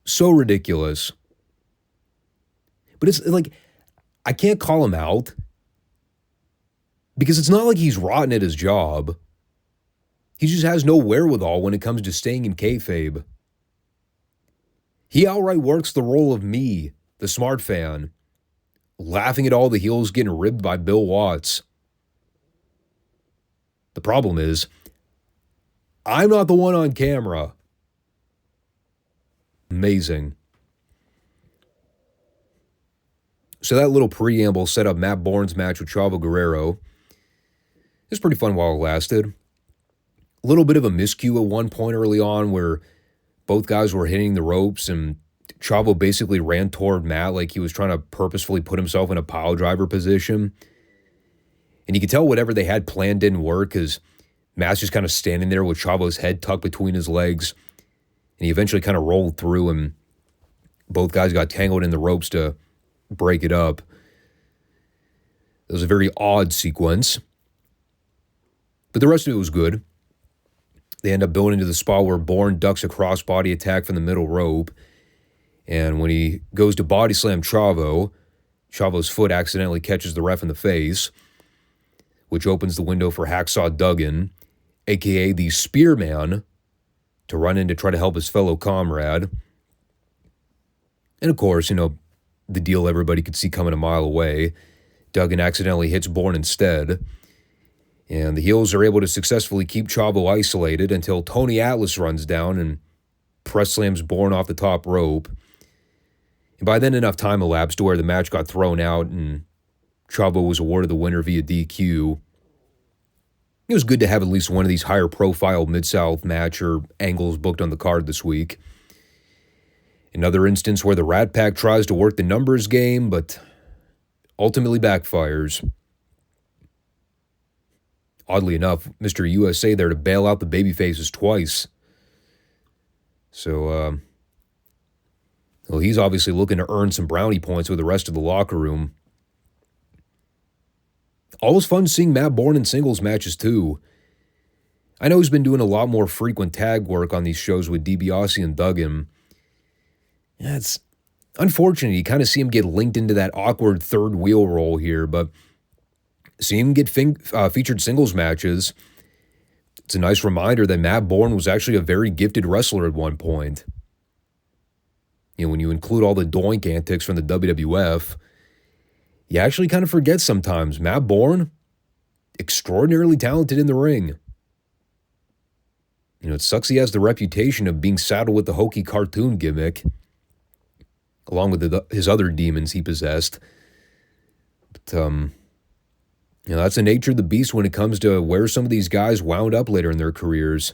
so ridiculous. But it's like, I can't call him out because it's not like he's rotten at his job. He just has no wherewithal when it comes to staying in kayfabe. He outright works the role of me, the smart fan, laughing at all the heels getting ribbed by Bill Watts. The problem is, I'm not the one on camera. Amazing. So that little preamble set up Matt Bourne's match with Chavo Guerrero. It was pretty fun while it lasted. A little bit of a miscue at one point early on where both guys were hitting the ropes and Chavo basically ran toward Matt like he was trying to purposefully put himself in a pile driver position. And you could tell whatever they had planned didn't work because Matt's just kind of standing there with Chavo's head tucked between his legs. And he eventually kind of rolled through and both guys got tangled in the ropes to break it up. It was a very odd sequence. But the rest of it was good. They end up building into the spot where Bourne ducks a crossbody attack from the middle rope. And when he goes to body slam Chavo, Chavo's foot accidentally catches the ref in the face, which opens the window for Hacksaw Duggan, a.k.a. the Spearman, to run in to try to help his fellow comrade. And of course, the deal everybody could see coming a mile away. Duggan accidentally hits Bourne instead. And the heels are able to successfully keep Chavo isolated until Tony Atlas runs down and press slams Bourne off the top rope. And by then enough time elapsed to where the match got thrown out and Chavo was awarded the winner via DQ. It was good to have at least one of these higher profile Mid-South match or angles booked on the card this week. Another instance where the Rat Pack tries to work the numbers game, but ultimately backfires. Oddly enough, Mr. USA there to bail out the babyfaces twice. So, he's obviously looking to earn some brownie points with the rest of the locker room. Always fun seeing Matt Bourne in singles matches, too. I know he's been doing a lot more frequent tag work on these shows with DiBiase and Duggan. Yeah, it's unfortunate. You kind of see him get linked into that awkward third wheel role here, but see him get featured singles matches. It's a nice reminder that Matt Bourne was actually a very gifted wrestler at one point. When you include all the doink antics from the WWF, you actually kind of forget sometimes. Matt Bourne, extraordinarily talented in the ring. It sucks he has the reputation of being saddled with the hokey cartoon gimmick, along with his other demons he possessed. But, that's the nature of the beast when it comes to where some of these guys wound up later in their careers.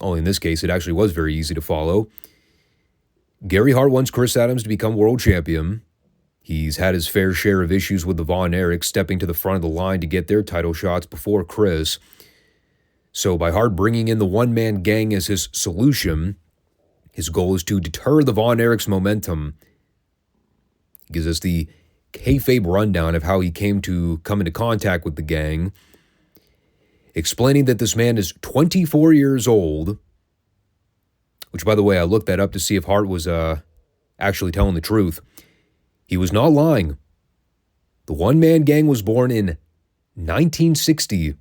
Only in this case, it actually was very easy to follow. Gary Hart wants Chris Adams to become world champion. He's had his fair share of issues with the Von Erichs stepping to the front of the line to get their title shots before Chris. So by Hart bringing in the one-man gang as his solution, his goal is to deter the Von Erichs' momentum. He gives us the kayfabe rundown of how he came to come into contact with the gang, explaining that this man is 24 years old, which, by the way, I looked that up to see if Hart was actually telling the truth. He was not lying. The one-man gang was born in 1960.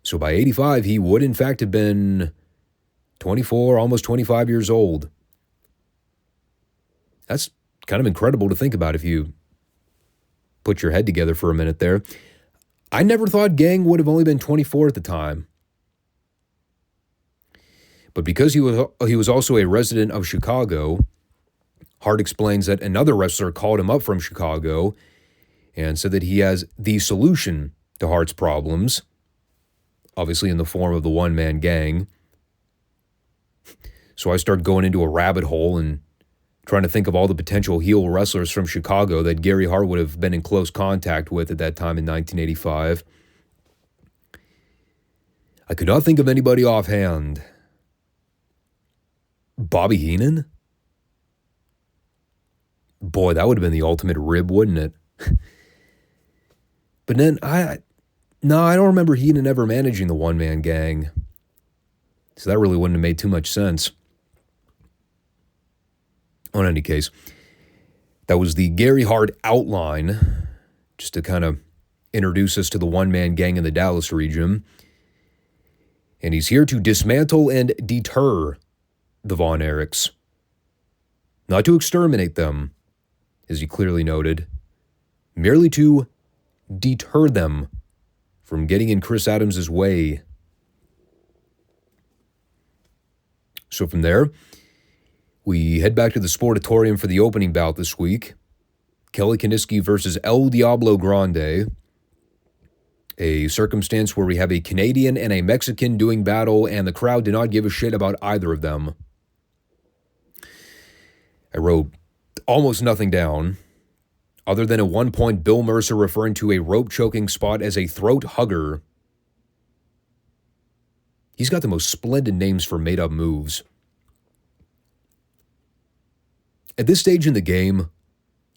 So by 85, he would in fact have been 24, almost 25 years old. That's kind of incredible to think about if you put your head together for a minute there. I never thought Gang would have only been 24 at the time. But because he was also a resident of Chicago, Hart explains that another wrestler called him up from Chicago and said that he has the solution to Hart's problems, obviously in the form of the one-man gang. So I start going into a rabbit hole and trying to think of all the potential heel wrestlers from Chicago that Gary Hart would have been in close contact with at that time in 1985. I could not think of anybody offhand. Bobby Heenan? Boy, that would have been the ultimate rib, wouldn't it? But then, I don't remember Heenan ever managing the one-man gang. So that really wouldn't have made too much sense. In any case, that was the Gary Hart outline, just to kind of introduce us to the one-man gang in the Dallas region. And he's here to dismantle and deter the Von Erichs. Not to exterminate them, as he clearly noted, merely to deter them from getting in Chris Adams' way. So from there, we head back to the Sportatorium for the opening bout this week. Kelly Kiniski versus El Diablo Grande. A circumstance where we have a Canadian and a Mexican doing battle, and the crowd did not give a shit about either of them. I wrote almost nothing down, other than at one point Bill Mercer referring to a rope-choking spot as a throat hugger. He's got the most splendid names for made-up moves. At this stage in the game,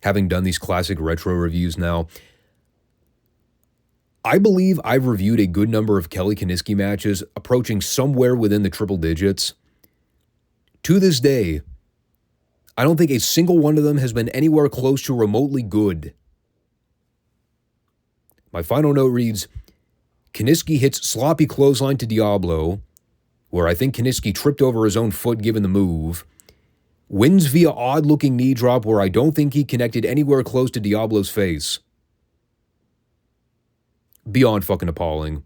having done these classic retro reviews now, I believe I've reviewed a good number of Kelly Kiniski matches approaching somewhere within the triple digits. To this day, I don't think a single one of them has been anywhere close to remotely good. My final note reads, Kiniski hits sloppy clothesline to Diablo, where I think Kiniski tripped over his own foot given the move, wins via odd-looking knee drop where I don't think he connected anywhere close to Diablo's face. Beyond fucking appalling.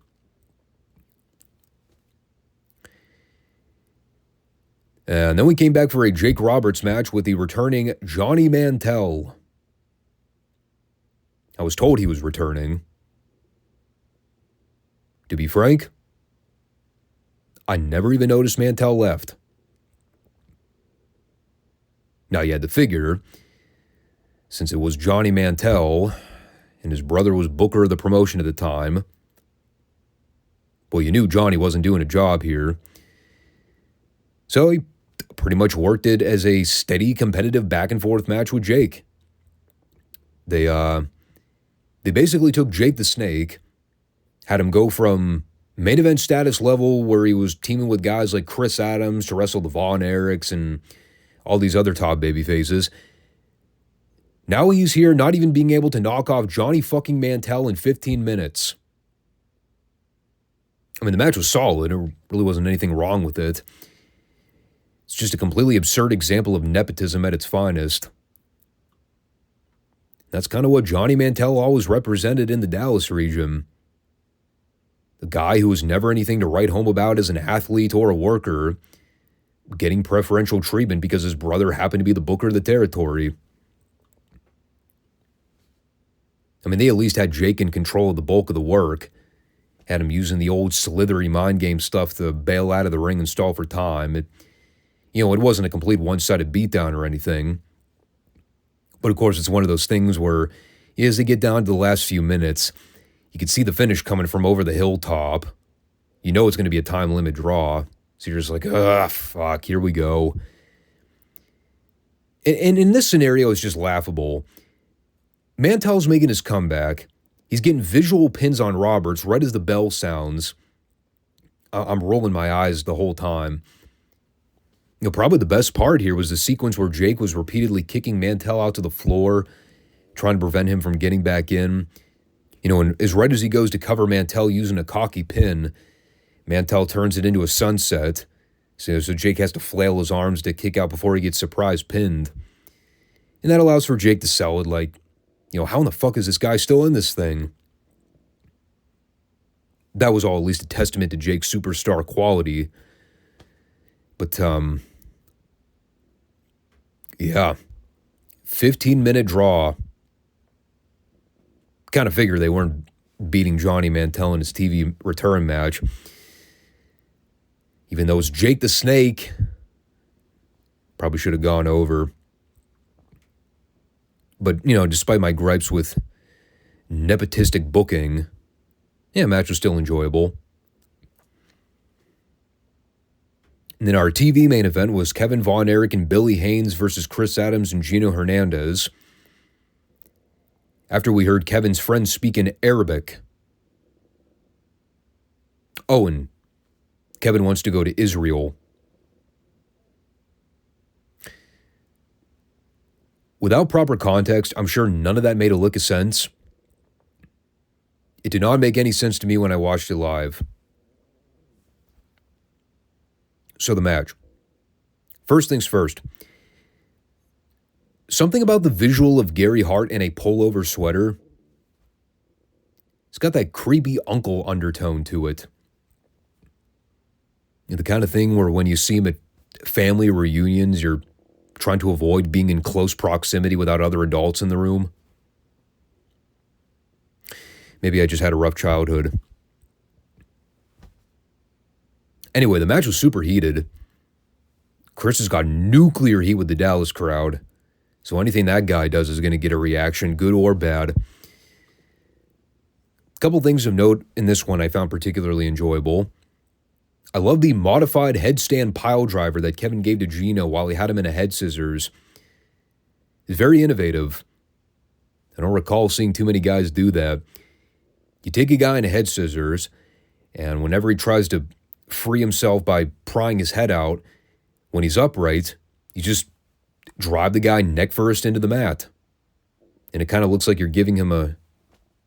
And then we came back for a Jake Roberts match with the returning Johnny Mantell. I was told he was returning. To be frank, I never even noticed Mantell left. Now you had to figure, since it was Johnny Mantell and his brother was booker of the promotion at the time, well, you knew Johnny wasn't doing a job here. So he pretty much worked it as a steady, competitive back-and-forth match with Jake. They basically took Jake the Snake, had him go from main event status level where he was teaming with guys like Chris Adams to wrestle the Von Erichs and all these other top babyfaces. Now he's here not even being able to knock off Johnny fucking Mantell in 15 minutes. I mean, the match was solid. There really wasn't anything wrong with it. It's just a completely absurd example of nepotism at its finest. That's kind of what Johnny Mantell always represented in the Dallas region. The guy who was never anything to write home about as an athlete or a worker, getting preferential treatment because his brother happened to be the booker of the territory. I mean, they at least had Jake in control of the bulk of the work. Had him using the old slithery mind game stuff to bail out of the ring and stall for time. It wasn't a complete one-sided beatdown or anything. But of course, it's one of those things where as they get down to the last few minutes, you can see the finish coming from over the hilltop. You know it's going to be a time limit draw. So you're just like, fuck, here we go. And in this scenario, it's just laughable. Mantel's making his comeback. He's getting visual pins on Roberts right as the bell sounds. I'm rolling my eyes the whole time. Probably the best part here was the sequence where Jake was repeatedly kicking Mantel out to the floor, trying to prevent him from getting back in. And as right as he goes to cover Mantel using a cocky pin, Mantel turns it into a sunset. So Jake has to flail his arms to kick out before he gets surprise pinned. And that allows for Jake to sell it like, how in the fuck is this guy still in this thing? That was all at least a testament to Jake's superstar quality. But, yeah, 15-minute draw. Kind of figure they weren't beating Johnny Mantel in his TV return match. Even though it's Jake the Snake, probably should have gone over. But, despite my gripes with nepotistic booking, match was still enjoyable. And then our TV main event was Kevin Von Erich and Billy Haynes versus Chris Adams and Gino Hernandez. After we heard Kevin's friend speak in Arabic. Oh, and Kevin wants to go to Israel. Without proper context, I'm sure none of that made a lick of sense. It did not make any sense to me when I watched it live. So the match. First things first. Something about the visual of Gary Hart in a pullover sweater. It's got that creepy uncle undertone to it. The kind of thing where when you see him at family reunions, you're trying to avoid being in close proximity without other adults in the room. Maybe I just had a rough childhood. Anyway, the match was super heated. Chris has got nuclear heat with the Dallas crowd. So anything that guy does is going to get a reaction, good or bad. A couple things of note in this one I found particularly enjoyable. I love the modified headstand pile driver that Kevin gave to Gino while he had him in a head scissors. It's very innovative. I don't recall seeing too many guys do that. You take a guy in a head scissors, and whenever he tries to free himself by prying his head out, when he's upright, you just drive the guy neck first into the mat. And it kind of looks like you're giving him a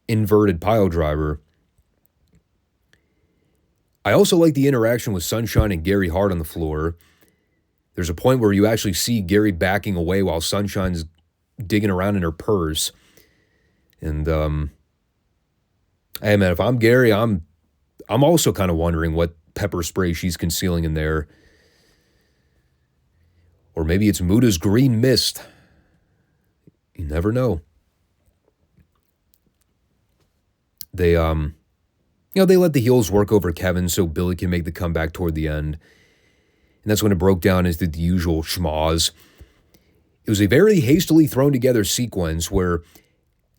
inverted pile driver. I also like the interaction with Sunshine and Gary Hart on the floor. There's a point where you actually see Gary backing away while Sunshine's digging around in her purse. And, hey man, if I'm Gary, I'm also kind of wondering what pepper spray she's concealing in there. Or maybe it's Muda's green mist. You never know. They let the heels work over Kevin so Billy can make the comeback toward the end. And that's when it broke down into the usual schmoz. It was a very hastily thrown together sequence where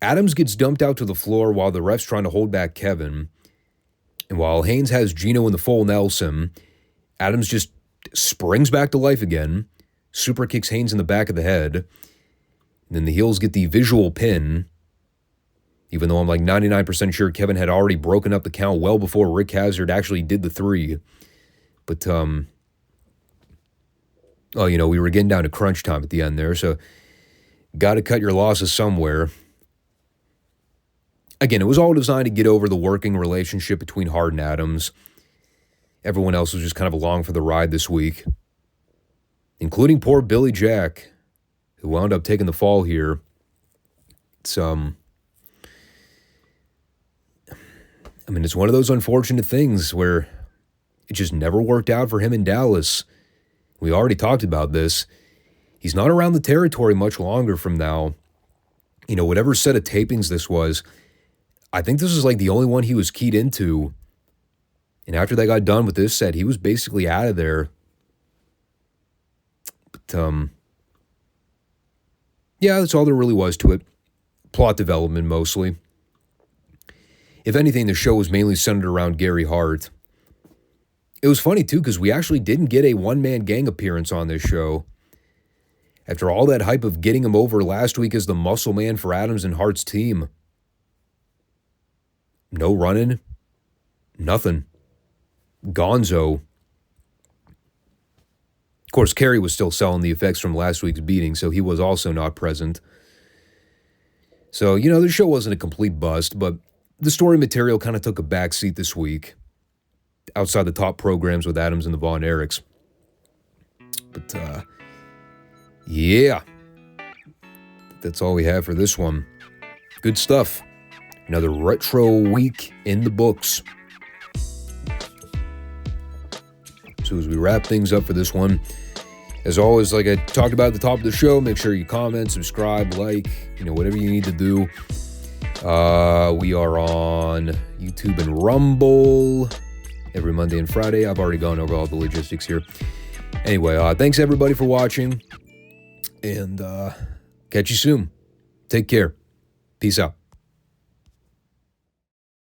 Adams gets dumped out to the floor while the ref's trying to hold back Kevin. And while Haynes has Gino in the full Nelson, Adams just springs back to life again, super kicks Haynes in the back of the head. And then the heels get the visual pin, even though I'm like 99% sure Kevin had already broken up the count well before Rick Hazard actually did the 3. But, we were getting down to crunch time at the end there, so got to cut your losses somewhere. Again, it was all designed to get over the working relationship between Hart and Adams. Everyone else was just kind of along for the ride this week, including poor Billy Jack, who wound up taking the fall here. It's, it's one of those unfortunate things where it just never worked out for him in Dallas. We already talked about this. He's not around the territory much longer from now. Whatever set of tapings this was, I think this is like the only one he was keyed into And after they got done with this set, he was basically out of there. But, yeah, that's all there really was to it. Plot development, mostly. If anything, the show was mainly centered around Gary Hart. It was funny, too, because we actually didn't get a one-man gang appearance on this show. After all that hype of getting him over last week as the muscle man for Adams and Hart's team. No running. Nothing. Gonzo. Of course, Kerry was still selling the effects from last week's beating, so he was also not present. So, the show wasn't a complete bust, but the story material kind of took a backseat this week, outside the top programs with Adams and the Von Erichs. But, yeah. That's all we have for this one. Good stuff. Another retro week in the books. So as we wrap things up for this one, as always, like I talked about at the top of the show, make sure you comment, subscribe, like, whatever you need to do. We are on YouTube and Rumble every Monday and Friday. I've already gone over all the logistics here. Anyway, thanks everybody for watching, and catch you soon. Take care. Peace out.